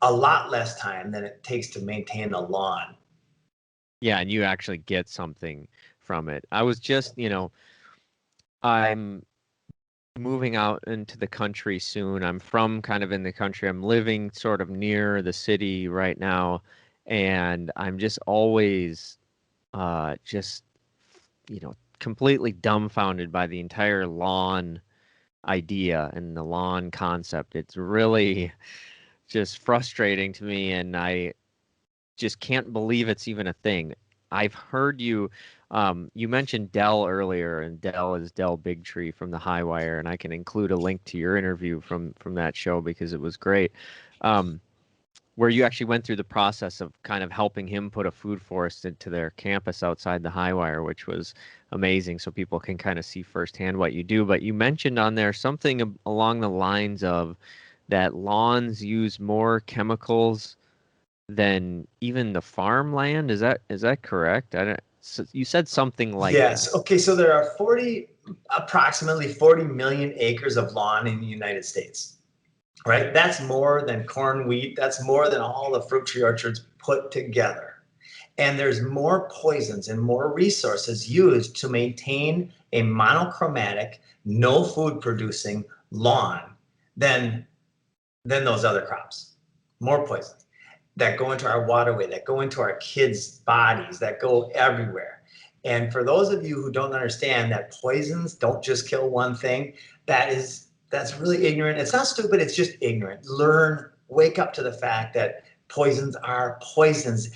a lot less time than it takes to maintain a lawn. Yeah, and you actually get something from it. I was just, I'm moving out into the country soon. I'm from kind of in the country. I'm living sort of near the city right now, and I'm just always just completely dumbfounded by the entire lawn idea and the lawn concept. It's really just frustrating to me, and I just can't believe it's even a thing. I've heard you mentioned Dell earlier, and Dell is Dell Bigtree from the High Wire, and I can include a link to your interview from that show because it was great. Um, where you actually went through the process of kind of helping him put a food forest into their campus outside the High Wire, which was amazing, so people can kind of see firsthand what you do. But you mentioned on there something along the lines of that lawns use more chemicals than even the farmland. Is that correct? I don't. So you said something like that. Yes. Okay. So there are approximately 40 million acres of lawn in the United States, right? That's more than corn, wheat. That's more than all the fruit tree orchards put together. And there's more poisons and more resources used to maintain a monochromatic, no food producing lawn than those other crops. More poison that go into our waterway, that go into our kids' bodies, that go everywhere. And for those of you who don't understand that poisons don't just kill one thing, that's really ignorant. It's not stupid, it's just ignorant. Wake up to the fact that poisons are poisons.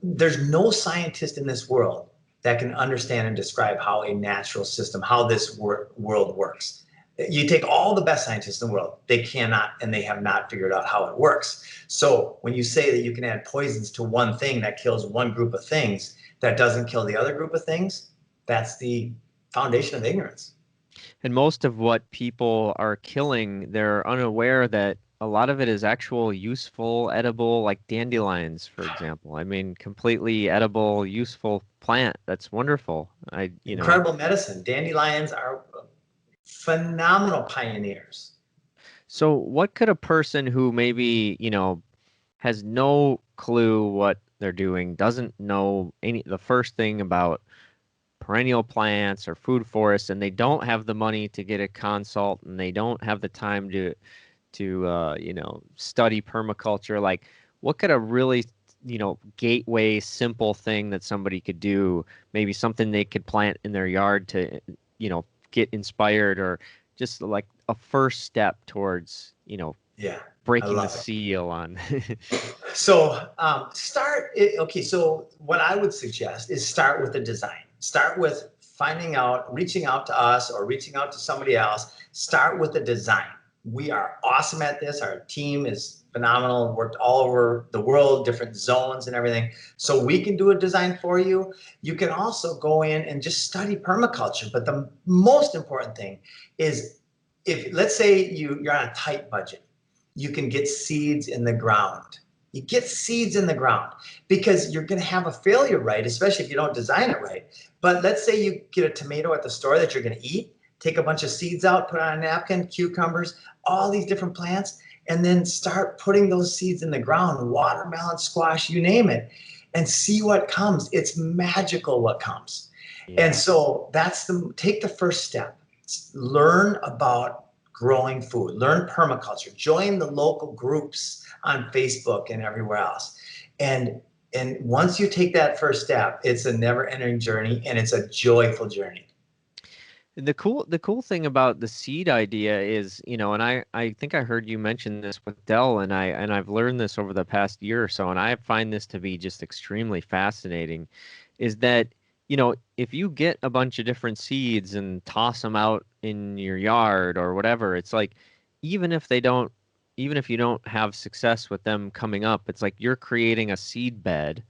there's no scientist in this world that can understand and describe how a natural system, how this world works. You take all the best scientists in the world, they cannot, and they have not figured out how it works. So when you say that you can add poisons to one thing that kills one group of things, that doesn't kill the other group of things, that's the foundation of ignorance. And most of what people are killing, they're unaware that a lot of it is actual useful, edible, like dandelions, for example. I mean, completely edible, useful plant. That's wonderful. Incredible medicine. Dandelions are phenomenal pioneers. So what could a person who maybe, has no clue what they're doing, doesn't know the first thing about perennial plants or food forests, and they don't have the money to get a consult, and they don't have the time to study permaculture, like what could a really gateway simple thing that somebody could do, maybe something they could plant in their yard to get inspired, or just like a first step towards Yeah, I breaking the love it. seal on. So okay, so what I would suggest is start with the design. Start with finding out, reaching out to us or reaching out to somebody else. Start with the design. We are awesome at this. Our team is phenomenal, worked all over the world, different zones and everything. So we can do a design for you. You can also go in and just study permaculture. But the most important thing is, if let's say you're on a tight budget, you can get seeds in the ground. You get seeds in the ground because you're going to have a failure rate, especially if you don't design it right. But let's say you get a tomato at the store that you're going to eat, take a bunch of seeds out, put on a napkin, cucumbers, all these different plants, and then start putting those seeds in the ground, watermelon, squash, you name it, and see what comes. It's magical what comes. Yeah. And so take the first step. Learn about growing food, learn permaculture, join the local groups on Facebook and everywhere else. And once you take that first step, it's a never ending journey, and it's a joyful journey. The cool thing about the seed idea is, and I think I heard you mention this with Dell, and I've learned this over the past year or so, and I find this to be just extremely fascinating, is that, if you get a bunch of different seeds and toss them out in your yard or whatever, it's like, even if they don't, even if you don't have success with them coming up, it's like you're creating a seed bed,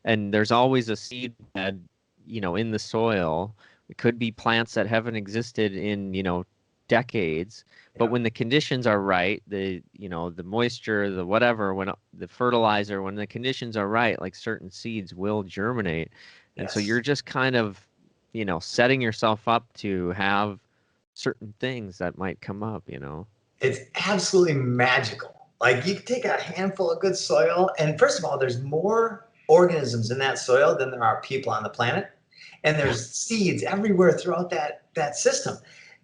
and there's always a seed bed, in the soil. It could be plants that haven't existed in, decades, but Yeah. when the conditions are right, the moisture, the whatever, when the fertilizer, when the conditions are right, like certain seeds will germinate. And so you're Yes. just kind of, setting yourself up to have certain things that might come up. It's absolutely magical. Like, you can take a handful of good soil, and first of all, there's more organisms in that soil than there are people on the planet. And Yeah. there's seeds everywhere throughout that system.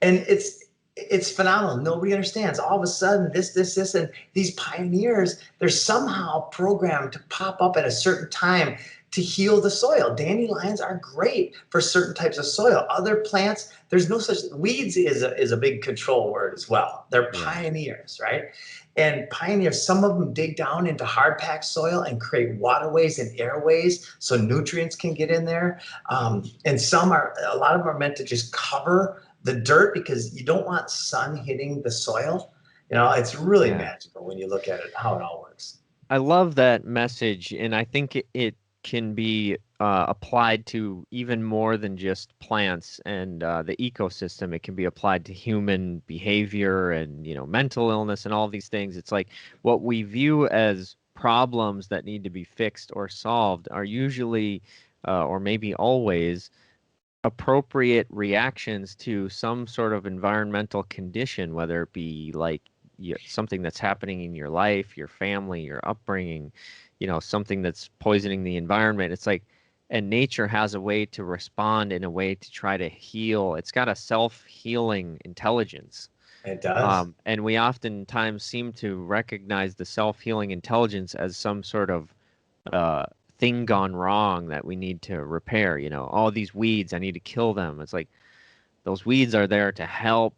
And it's phenomenal. Nobody understands. All of a sudden, this, and these pioneers, they're somehow programmed to pop up at a certain time to heal the soil. Dandelions are great for certain types of soil. Other plants, there's no such, weeds is a big control word as well. They're Yeah. pioneers, right? And pioneers, some of them dig down into hard packed soil and create waterways and airways so nutrients can get in there. And a lot of them are meant to just cover the dirt because you don't want sun hitting the soil. It's really Yeah. magical when you look at it, how it all works. I love that message, and I think it can be applied to even more than just plants and the ecosystem. It can be applied to human behavior and mental illness and all these things. It's like what we view as problems that need to be fixed or solved are usually, or maybe always, appropriate reactions to some sort of environmental condition, whether it be like something that's happening in your life, your family, your upbringing, something that's poisoning the environment. It's like, and nature has a way to respond in a way to try to heal. It's got a self-healing intelligence. It does. And we oftentimes seem to recognize the self-healing intelligence as some sort of uh, thing gone wrong that we need to repair. All these weeds, I need to kill them. It's like those weeds are there to help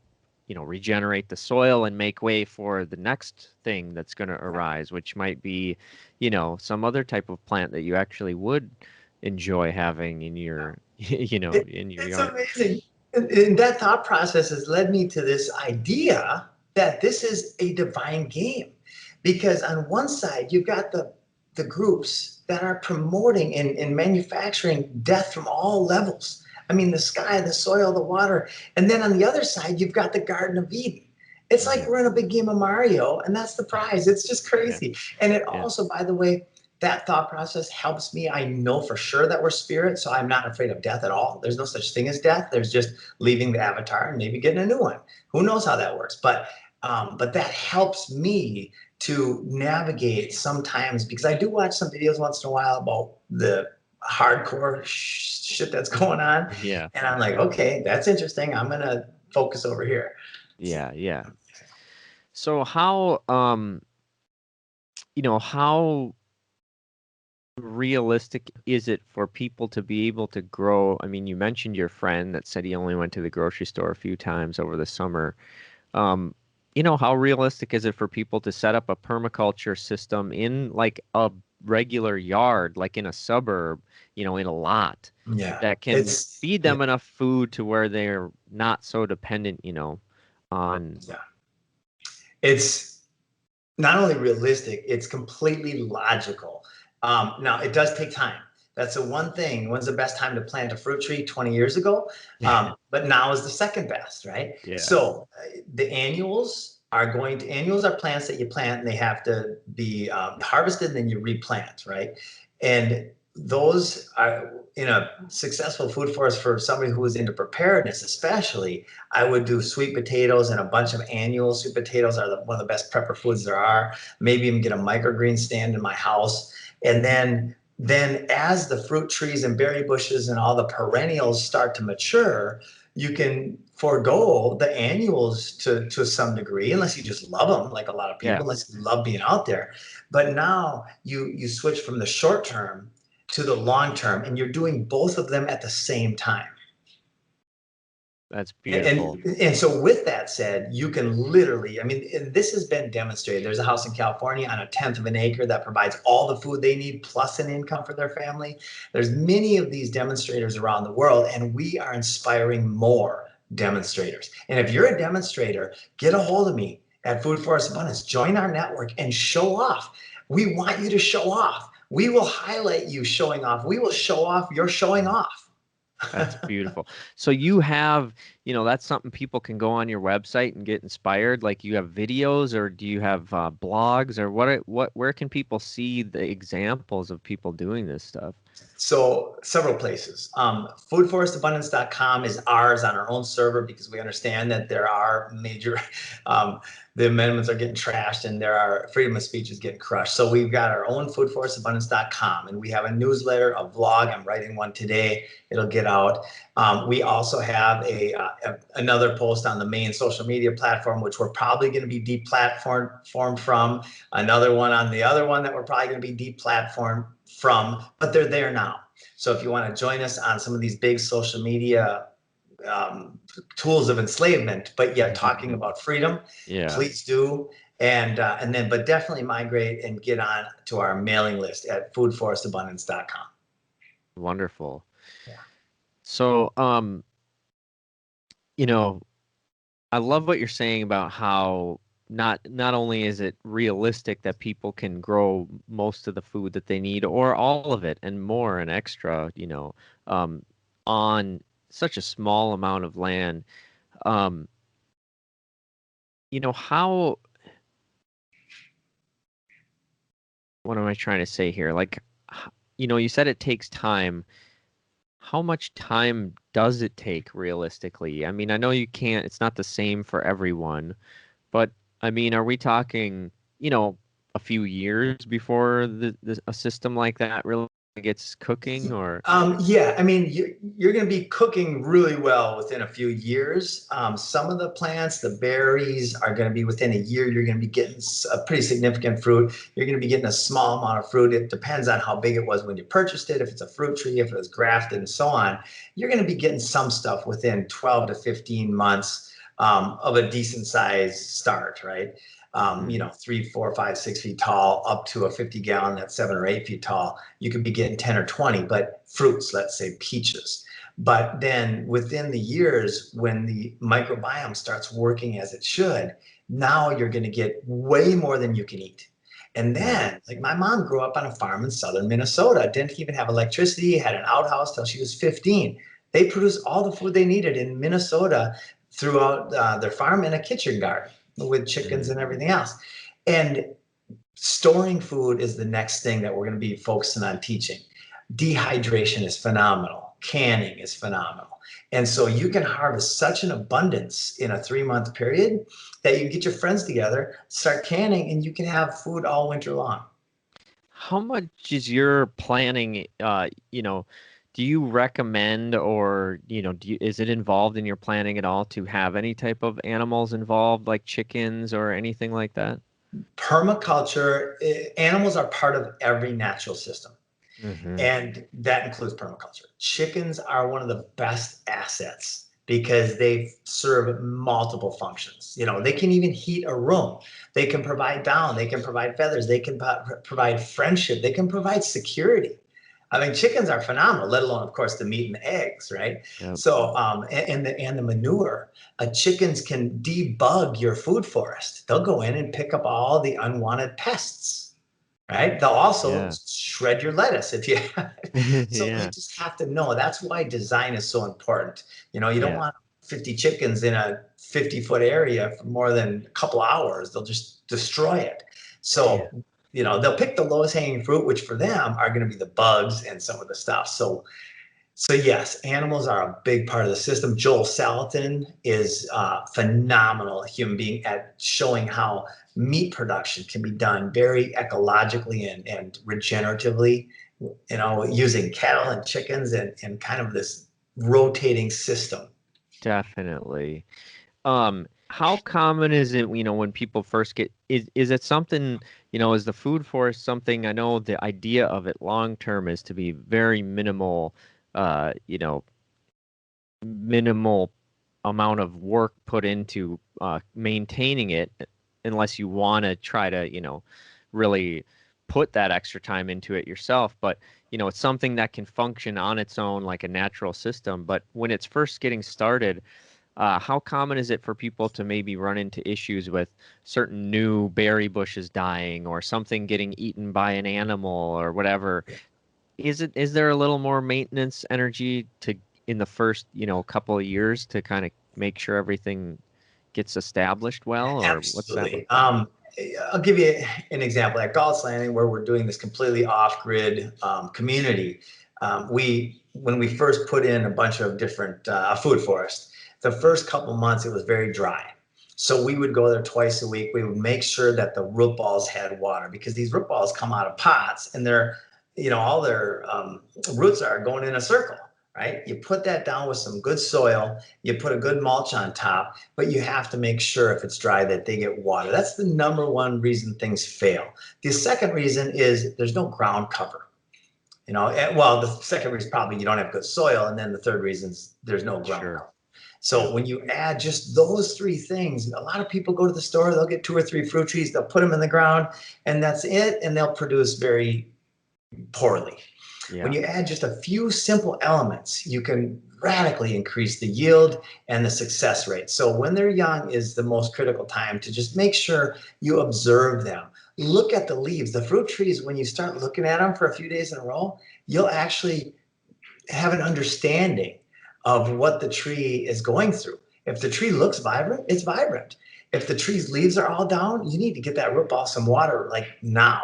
regenerate the soil and make way for the next thing that's going to arise, which might be, some other type of plant that you actually would enjoy having in your, in your It's yard. amazing. And that thought process has led me to this idea that this is a divine game. Because on one side, you've got the groups that are promoting and manufacturing death from all levels. I mean, the sky, the soil, the water. And then on the other side, you've got the Garden of Eden. It's like we're in a big game of Mario, and that's the prize. It's just crazy. And it also, by the way, that thought process helps me. I know for sure that we're spirit, so I'm not afraid of death at all. There's no such thing as death. There's just leaving the avatar and maybe getting a new one. Who knows how that works? But that helps me to navigate sometimes, because I do watch some videos once in a while about the hardcore shit that's going on. Yeah. And I'm like, okay, that's interesting. I'm going to focus over here. Yeah. Yeah. So how, how realistic is it for people to be able to grow? I mean, you mentioned your friend that said he only went to the grocery store a few times over the summer. How realistic is it for people to set up a permaculture system in like a regular yard, like in a suburb, in a lot that can feed them enough food to where they're not so dependent, on. Yeah. It's not only realistic, it's completely logical. Now, it does take time. That's the one thing. When's the best time to plant a fruit tree? 20 years ago. But now is the second best, right? Yeah. So the annuals are plants that you plant and they have to be harvested and then you replant, right? And those are in a successful food forest for somebody who is into preparedness, especially. I would do sweet potatoes and a bunch of annuals. Sweet potatoes are one of the best prepper foods there are. Maybe even get a microgreen stand in my house. And then as the fruit trees and berry bushes and all the perennials start to mature, you can forego the annuals to some degree, unless you just love them, like a lot of people, unless you love being out there. But now you switch from the short term to the long term, and you're doing both of them at the same time. That's beautiful. And so with that said, you can literally, I mean, and this has been demonstrated. There's a house in California on 1/10 of an acre that provides all the food they need plus an income for their family. There's many of these demonstrators around the world, and we are inspiring more demonstrators. And if you're a demonstrator, get a hold of me at Food Forest Abundance. Join our network and show off. We want you to show off. We will highlight you showing off. We will show off your showing off. That's beautiful. So you have, that's something people can go on your website and get inspired. Like you have videos, or do you have blogs, or where can people see the examples of people doing this stuff? So several places. Foodforestabundance.com is ours on our own server, because we understand that there are major, the amendments are getting trashed and there are freedom of speech is getting crushed. So we've got our own foodforestabundance.com, and we have a newsletter, a vlog. I'm writing one today. It'll get out. We also have another post on the main social media platform, which we're probably going to be deplatformed from. Another one on the other one that we're probably going to be deplatformed from, but they're there now. So if you want to join us on some of these big social media tools of enslavement, but yet talking about freedom, please do. But definitely migrate and get on to our mailing list at foodforestabundance.com. Wonderful. Yeah. So, I love what you're saying about how not only is it realistic that people can grow most of the food that they need, or all of it and more and extra, on such a small amount of land. How, what am I trying to say here? Like, you said it takes time. How much time does it take realistically? I mean, I know it's not the same for everyone, but I mean, are we talking, a few years before a system like that really gets cooking, or? Yeah, I mean, you're going to be cooking really well within a few years. Some of the plants, the berries, are going to be within a year. You're going to be getting a pretty significant fruit. You're going to be getting a small amount of fruit. It depends on how big it was when you purchased it. If it's a fruit tree, if it was grafted, and so on, you're going to be getting some stuff within 12 to 15 months. of a decent size start, right? You know, 3, 4, 5, 6 feet tall, up to a 50-gallon that's 7 or 8 feet tall. You could be getting 10 or 20, but fruits, let's say peaches. But then within the years, when the microbiome starts working as it should, now you're going to get way more than you can eat. And then, like my mom grew up on a farm in southern Minnesota, didn't even have electricity, had an outhouse till she was 15. They produced all the food they needed in Minnesota throughout their farm and a kitchen garden with chickens and everything else. And storing food is the next thing that we're going to be focusing on teaching. Dehydration is phenomenal. Canning is phenomenal. And so you can harvest such an abundance in a 3-month period that you can get your friends together, start canning, and you can have food all winter long. How much is your planning, do you recommend or, is it involved in your planning at all to have any type of animals involved, like chickens or anything like that? Permaculture, animals are part of every natural system. Mm-hmm. And that includes permaculture. Chickens are one of the best assets because they serve multiple functions. You know, they can even heat a room. They can provide down. They can provide feathers. They can provide friendship. They can provide security. I mean, chickens are phenomenal, let alone, of course, the meat and the eggs, right? Yep. So, and the manure. Chickens can debug your food forest. They'll go in and pick up all the unwanted pests, right? They'll also Yeah. shred your lettuce if you have it. So you Yeah. just have to know. That's why design is so important. You know, you don't Yeah. want 50 chickens in a 50-foot area for more than a couple hours. They'll just destroy it. Yeah. So, you know, they'll pick the lowest hanging fruit, which for them are going to be the bugs and some of the stuff. So yes, animals are a big part of the system. Joel Salatin is a phenomenal human being at showing how meat production can be done very ecologically and regeneratively, you know, using cattle and chickens and kind of this rotating system. Definitely. How common is it, when people first is it something, is the food forest something? I know the idea of it long term is to be very minimal, uh, you know, minimal amount of work put into maintaining it, unless you want to try to, really put that extra time into it yourself. But, it's something that can function on its own like a natural system. But when it's first getting started, how common is it for people to maybe run into issues with certain new berry bushes dying or something getting eaten by an animal or whatever? Is there a little more maintenance energy to in the first, couple of years to kind of make sure everything gets established well, or what's that look Absolutely. like? I'll give you an example. At Galls Landing, where we're doing this completely off-grid community, when we first put in a bunch of different food forest, the first couple months it was very dry. So we would go there twice a week. We would make sure that the root balls had water because these root balls come out of pots and they're, you know, all their roots are going in a circle, right? You put that down with some good soil, you put a good mulch on top, but you have to make sure if it's dry that they get water. That's the number one reason things fail. The second reason is there's no ground cover. You know, well, the second reason is probably you don't have good soil, and then the third reason is there's no ground Sure. cover. So when you add just those three things, a lot of people go to the store, they'll get 2 or 3 fruit trees, they'll put them in the ground, and that's it, and they'll produce very poorly. When Yeah. you add just a few simple elements, you can radically increase the yield and the success rate. So when they're young is the most critical time to just make sure you observe them. Look at the leaves. The fruit trees, when you start looking at them for a few days in a row, you'll actually have an understanding of what the tree is going through. If the tree looks vibrant, it's vibrant. If the tree's leaves are all down, you need to get that root ball some water like now.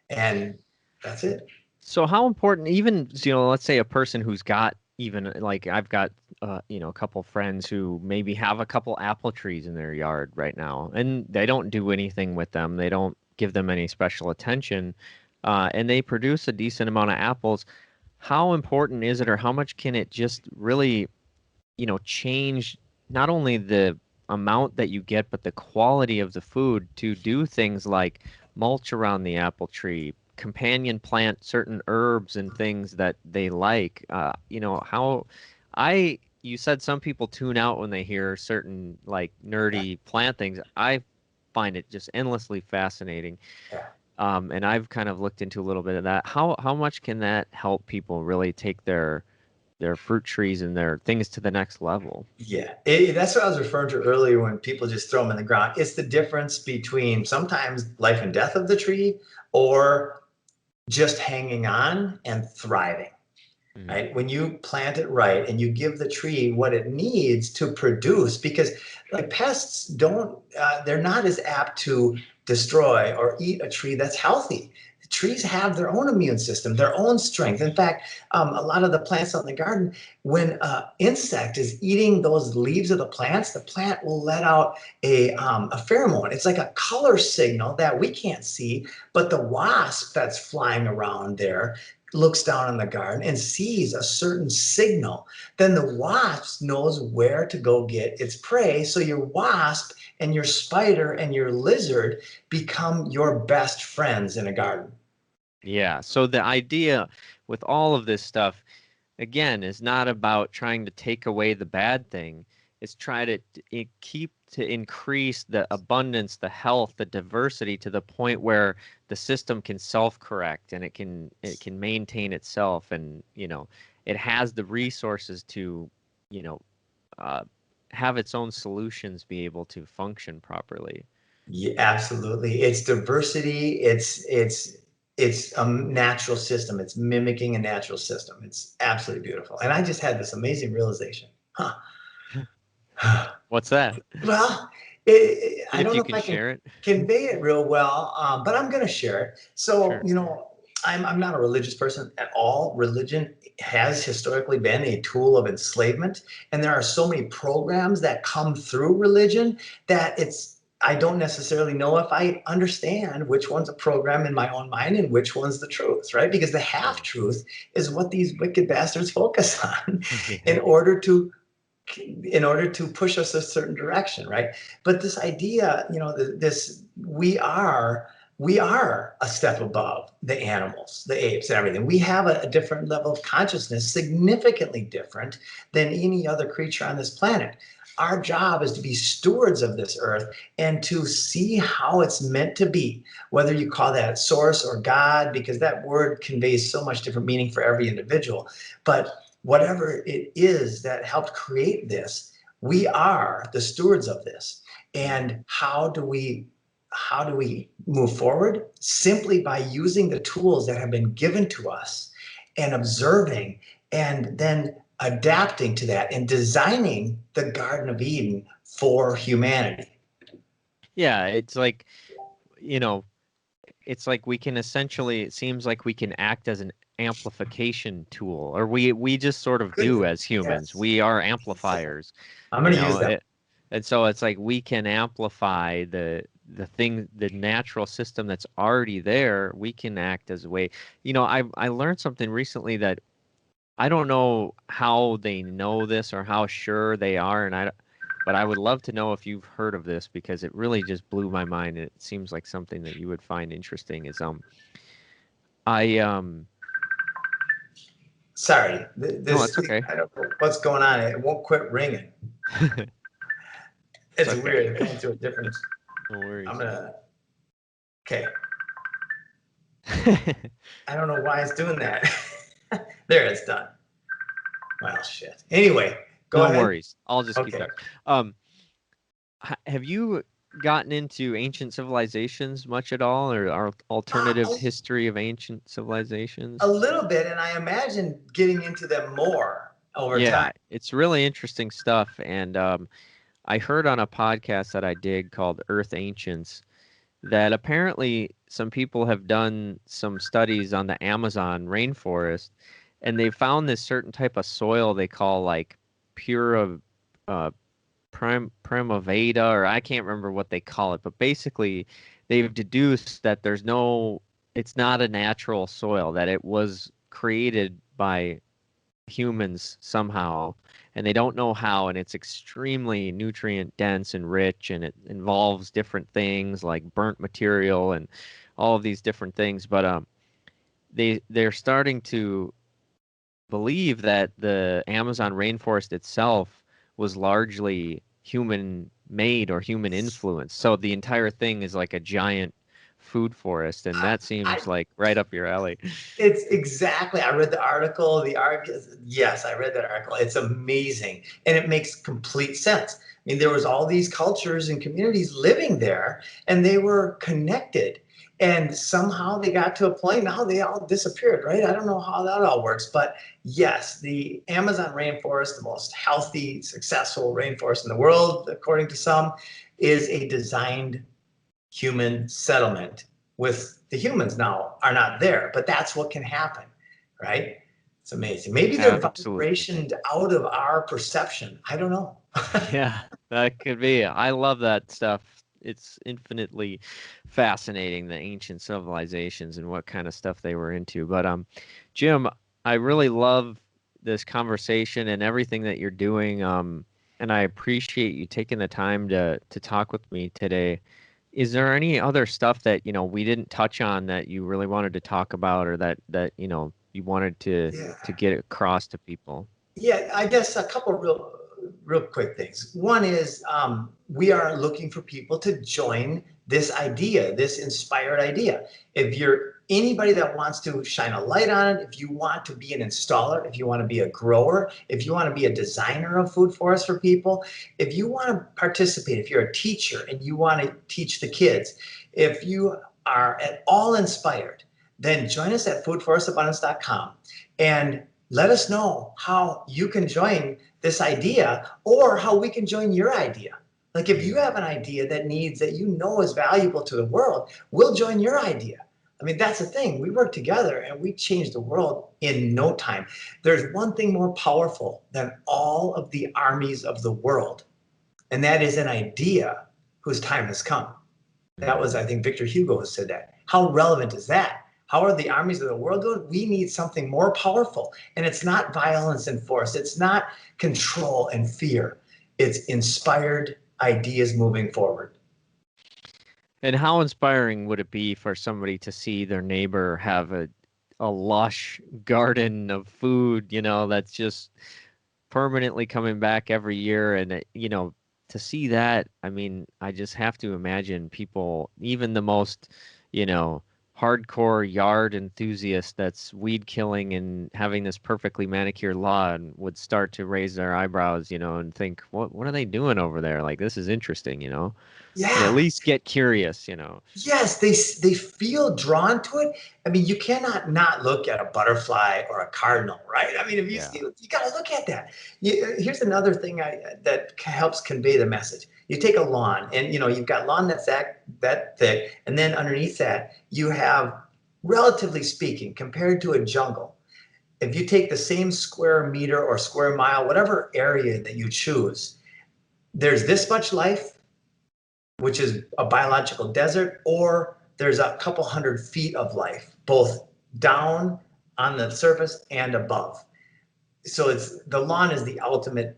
And that's it. So how important, even, let's say a person who's got, even like I've got, a couple friends who maybe have a couple apple trees in their yard right now, and they don't do anything with them. They don't give them any special attention, and they produce a decent amount of apples. How important is it, or how much can it just really, change not only the amount that you get, but the quality of the food, to do things like mulch around the apple tree, companion plant certain herbs and things that they like. How I you said some people tune out when they hear certain like Yeah. nerdy plant things. I find it just endlessly fascinating. Yeah. And I've kind of looked into a little bit of that. How much can that help people really take their fruit trees and their things to the next level? Yeah, that's what I was referring to earlier when people just throw them in the ground. It's the difference between sometimes life and death of the tree or just hanging on and thriving. Mhm. Right? When you plant it right and you give the tree what it needs to produce, because like pests don't, they're not as apt to destroy or eat a tree that's healthy. Trees have their own immune system, their own strength. In fact, a lot of the plants out in the garden, when an insect is eating those leaves of the plant will let out a pheromone. It's like a color signal that we can't see, but the wasp that's flying around there looks down in the garden and sees a certain signal, then the wasp knows where to go get its prey. So your wasp and your spider and your lizard become your best friends in a garden. Yeah. So the idea with all of this stuff, again, is not about trying to take away the bad thing. It's try to keep to increase the abundance, the health, the diversity to the point where the system can self-correct and it can maintain itself, and it has the resources to you know uh, have its own solutions be able to function properly. Yeah, absolutely. It's diversity. It's a natural system. It's mimicking a natural system. It's absolutely beautiful. And I just had this amazing realization. Huh. What's that? Well, See I if don't you know if can I can share it. convey it real well, but I'm going to share it. So, Sure. I'm not a religious person at all. Religion has historically been a tool of enslavement, and there are so many programs that come through religion that I don't necessarily know if I understand which one's a program in my own mind and which one's the truth, right? Because the half Right. truth is what these wicked bastards focus on Yeah. in order to push us a certain direction, right? But this idea, this we are a step above the animals, the apes, and everything. We have a different level of consciousness, significantly different than any other creature on this planet. Our job is to be stewards of this earth and to see how it's meant to be, whether you call that source or God, because that word conveys so much different meaning for every individual. But whatever it is that helped create this, we are the stewards of this. And how do we move forward? Simply by using the tools that have been given to us and observing and then adapting to that and designing the Garden of Eden for humanity. Yeah, you know, it's like we can essentially, it seems like we can act as an amplification tool, or we just sort of Good. do as humans. Yes. We are amplifiers, I'm going to use that. and so it's like we can amplify the natural system that's already there. We can act as a way. I learned something recently that I don't know how they know this or how sure they are, but I would love to know if you've heard of this because it really just blew my mind, and it seems like something that you would find interesting. Is I Sorry, No, this it's okay. I don't know what's going on. It won't quit ringing. It's It's okay. weird. It's going through a different. No I'm worries. gonna. Okay. I don't know why it's doing that. There, it's done. Well, shit. Anyway, go No ahead. worries. I'll just keep Okay. talking. Have you gotten into ancient civilizations much at all, or our alternative Uh, history of ancient a civilizations? little bit, and I imagine getting into them more over Yeah, time. it's really interesting stuff. And I heard on a podcast that I did called Earth Ancients that apparently some people have done some studies on the Amazon rainforest, and they found this certain type of soil they call like pure uh, primavera, or I can't remember what they call it, but basically they've deduced that it's not a natural soil, that it was created by humans somehow, and they don't know how, and it's extremely nutrient dense and rich, and it involves different things like burnt material and all of these different things. But they're starting to believe that the Amazon rainforest itself was largely human made or human influence. So the entire thing is like a giant food forest, and that I, seems like right up your alley. it's exactly. I read the article. Yes, I read that article. It's amazing, and it makes complete sense. I mean, there was all these cultures and communities living there, and they were connected. And somehow they got to a point. Now they all disappeared, right? I don't know how that all works, but yes, the Amazon rainforest, the most healthy, successful rainforest in the world, according to some, is a designed human settlement with the humans now are not there, but that's what can happen, right? It's amazing. Maybe they're Absolutely. vibrationed out of our perception. I don't know. Yeah, that could be. I love that stuff. It's infinitely fascinating, the ancient civilizations and what kind of stuff they were into. But Jim, I really love this conversation and everything that you're doing. And I appreciate you taking the time to talk with me today. Is there any other stuff that, we didn't touch on that you really wanted to talk about, or that you wanted Yeah. to get across to people? Yeah, I guess a couple real quick things. One is we are looking for people to join this idea, this inspired idea. If you're anybody that wants to shine a light on it, if you want to be an installer, if you want to be a grower, if you want to be a designer of food forests for people, if you want to participate, if you're a teacher and you want to teach the kids, if you are at all inspired, then join us at foodforestabundance.com and let us know how you can join this idea or how we can join your idea. Like if you have an idea that you know is valuable to the world, we'll join your idea. I mean, that's the thing. We work together and we change the world in no time. There's one thing more powerful than all of the armies of the world, and that is an idea whose time has come. That was, I think, Victor Hugo who said that. How relevant is that? How are the armies of the world doing? We need something more powerful. And it's not violence and force. It's not control and fear. It's inspired ideas moving forward. And how inspiring would it be for somebody to see their neighbor have a lush garden of food, that's just permanently coming back every year, and to see that, I mean, I just have to imagine people, even the most, you know, hardcore yard enthusiast that's weed killing and having this perfectly manicured lawn would start to raise their eyebrows, and think, what are they doing over there? Like, this is interesting. And at Yeah. least get curious. Yes, they feel drawn to it. I mean, you cannot not look at a butterfly or a cardinal, right? I mean, if you Yeah. see, you got to look at that. Here's another thing that helps convey the message. You take a lawn, and you've got lawn that's that thick, and then underneath that you have, relatively speaking, compared to a jungle. If you take the same square meter or square mile, whatever area that you choose, there's this much life, which is a biological desert, or there's a couple 100 feet of life, both down on the surface and above. So the lawn is the ultimate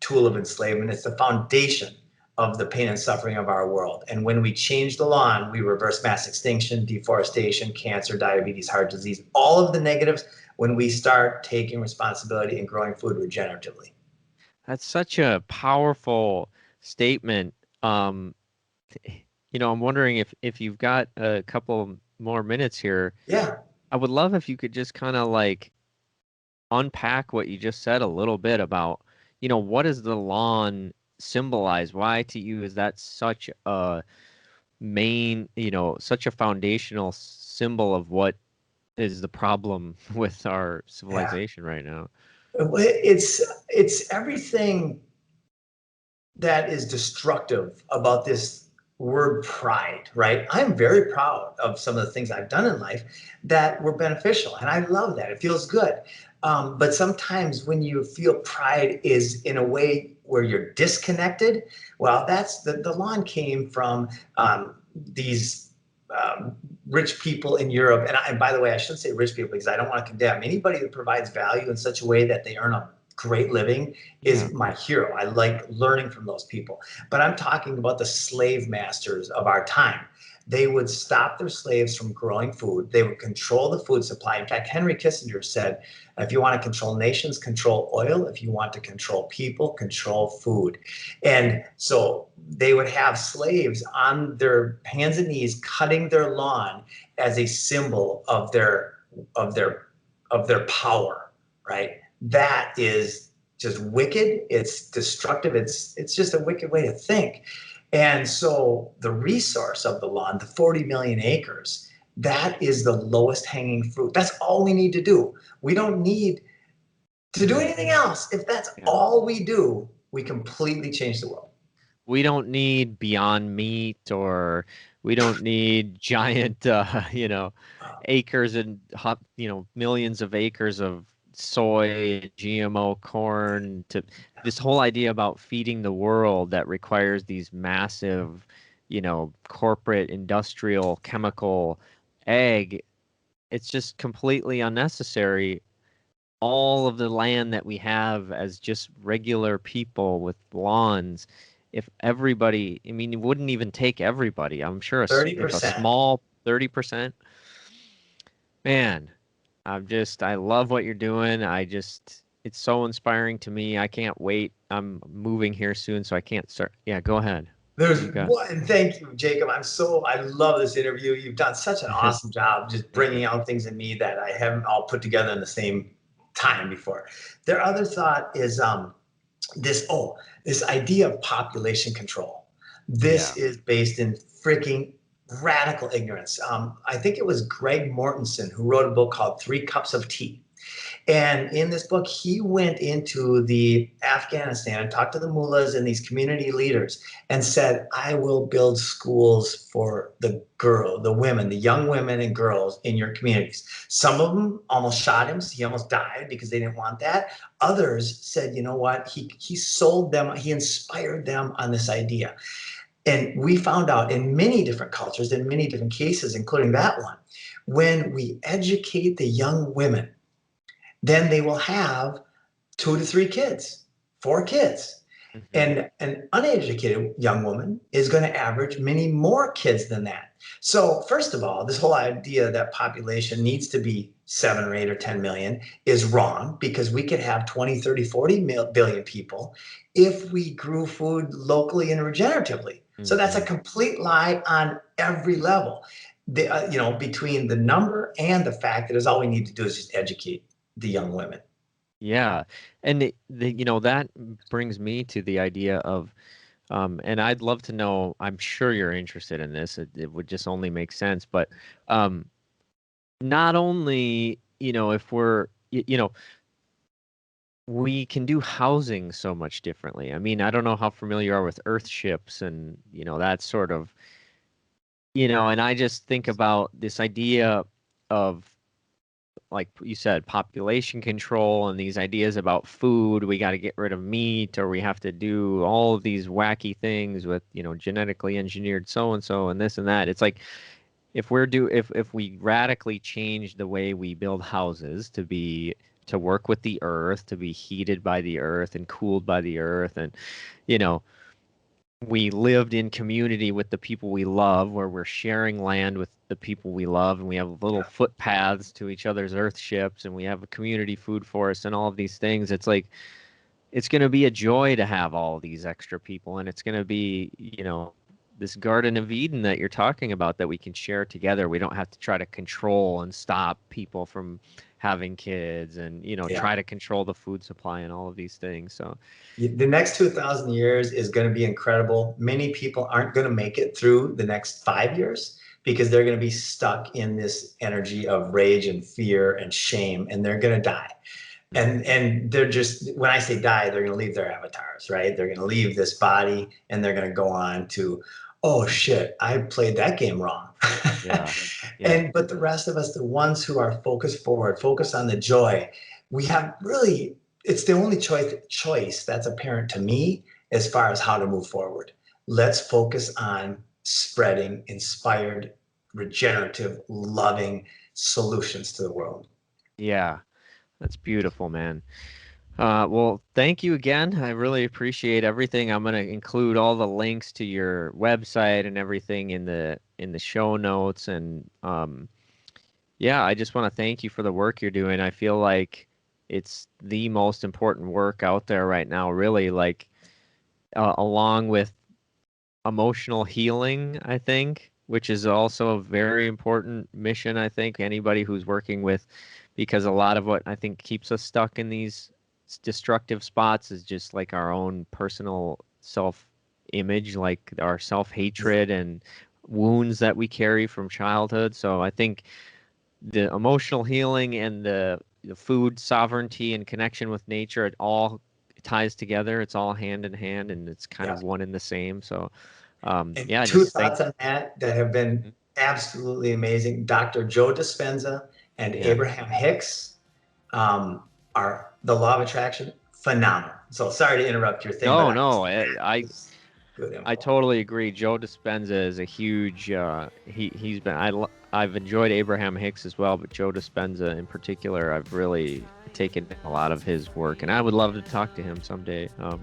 tool of enslavement. It's the foundation of the pain and suffering of our world. And when we change the lawn, we reverse mass extinction, deforestation, cancer, diabetes, heart disease, all of the negatives when we start taking responsibility and growing food regeneratively. That's such a powerful statement. Um, I'm wondering if you've got a couple more minutes here. Yeah. I would love if you could just kind of like unpack what you just said a little bit about, what does the lawn symbolize? Why to you is that such a such a foundational symbol of what is the problem with our Yeah. civilization right now? It's everything that is destructive about this word pride, right? I'm very proud of some of the things I've done in life that were beneficial, and I love that. It feels good. But sometimes when you feel pride is in a way where you're disconnected, well, that's the lawn came from these rich people in Europe. And by the way, I shouldn't say rich people because I don't want to condemn anybody that provides value in such a way that they earn a great living Yeah. is my hero. I like learning from those people. But I'm talking about the slave masters of our time. They would stop their slaves from growing food. They would control the food supply. In fact, Henry Kissinger said, if you want to control nations, control oil. If you want to control people, control food. And so they would have slaves on their hands and knees cutting their lawn as a symbol of their power, right? That is just wicked. It's destructive. It's just a wicked way to think. And so the resource of the lawn, the 40 million acres, that is the lowest hanging fruit. That's all we need to do. We don't need to do anything else. If that's all we do, we completely change the world. We don't need Beyond Meat, or we don't need giant, acres and millions of acres of soy, GMO corn. To this whole idea about feeding the world that requires these massive, corporate, industrial, chemical ag. It's just completely unnecessary. All of the land that we have as just regular people with lawns, if everybody, I mean, it wouldn't even take everybody. I'm sure if a 30%. small 30%, man, I love what you're doing. It's so inspiring to me. I can't wait. I'm moving here soon, so I can't start. Yeah, go ahead. There's one. Thank you, Jacob. I love this interview. You've done such an awesome job just bringing out things in me that I haven't all put together in the same time before. Their other thought is this idea of population control. This is based in freaking radical ignorance. I think it was Greg Mortensen who wrote a book called 3 Cups of Tea. And in this book, he went into the Afghanistan and talked to the mullahs and these community leaders and said, I will build schools for the women, the young women and girls in your communities. Some of them almost shot him. So he almost died because they didn't want that. Others said, you know what? He sold them, he inspired them on this idea. And we found out in many different cultures, in many different cases, including that one, when we educate the young women, then they will have 2 to 3 kids, 4 kids. And an uneducated young woman is going to average many more kids than that. So first of all, this whole idea that population needs to be 7 or 8 or 10 million is wrong, because we could have 20, 30, 40 billion people if we grew food locally and regeneratively. So that's a complete lie on every level. Between the number and the fact that is all we need to do is just educate the young women. Yeah. And that brings me to the idea of, and I'd love to know, I'm sure you're interested in this. It would just only make sense, but not only, if we're, we can do housing so much differently. I mean, I don't know how familiar you are with earthships and, that sort of, and I just think about this idea of, like you said, population control and these ideas about food. We got to get rid of meat, or we have to do all of these wacky things with, genetically engineered so and so and this and that. It's like if we radically change the way we build houses to work with the earth, to be heated by the earth and cooled by the earth, and we lived in community with the people we love, where we're sharing land with the people we love, and we have little footpaths to each other's earth ships, and we have a community food forest and all of these things. It's like, it's going to be a joy to have all these extra people, and it's going to be, this Garden of Eden that you're talking about that we can share together. We don't have to try to control and stop people from having kids and, try to control the food supply and all of these things. So the next 2,000 years is going to be incredible. Many people aren't going to make it through the next 5 years because they're going to be stuck in this energy of rage and fear and shame, and they're going to die. And they're just, when I say die, they're going to leave their avatars, right? They're going to leave this body and they're going to go on to, oh shit, I played that game wrong. But the rest of us, the ones who are focused forward, focused on the joy, we have really, it's the only choice that's apparent to me as far as how to move forward. Let's focus on spreading inspired, regenerative, loving solutions to the world. Yeah, that's beautiful, man. Well, thank you again. I really appreciate everything. I'm gonna include all the links to your website and everything in the show notes. And yeah, I just want to thank you for the work you're doing. I feel like it's the most important work out there right now, really, like along with emotional healing, I think, which is also a very important mission, I think, anybody who's working with, because a lot of what I think keeps us stuck in these destructive spots is just like our own personal self image, like our self hatred and wounds that we carry from childhood. So I think the emotional healing and the food sovereignty and connection with nature, it all ties together. It's all hand in hand, and it's kind Yeah. of one and the same. So, And yeah, two just thank. thoughts on that have been Mhm. absolutely amazing. Dr. Joe Dispenza and Yeah. Abraham Hicks are the law of attraction phenomenal. So sorry to interrupt your thing, but No, I no, just, it's good I info. totally agree. Joe Dispenza is a huge. He's been. I've enjoyed Abraham Hicks as well, but Joe Dispenza in particular, I've really taken a lot of his work, and I would love to talk to him someday. Yeah.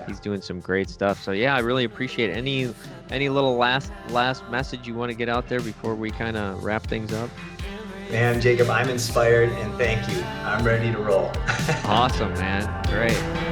He's doing some great stuff. So yeah, I really appreciate any little last message you want to get out there before we kind of wrap things up. Man, Jacob, I'm inspired and thank you. I'm ready to roll. Awesome, man. Great.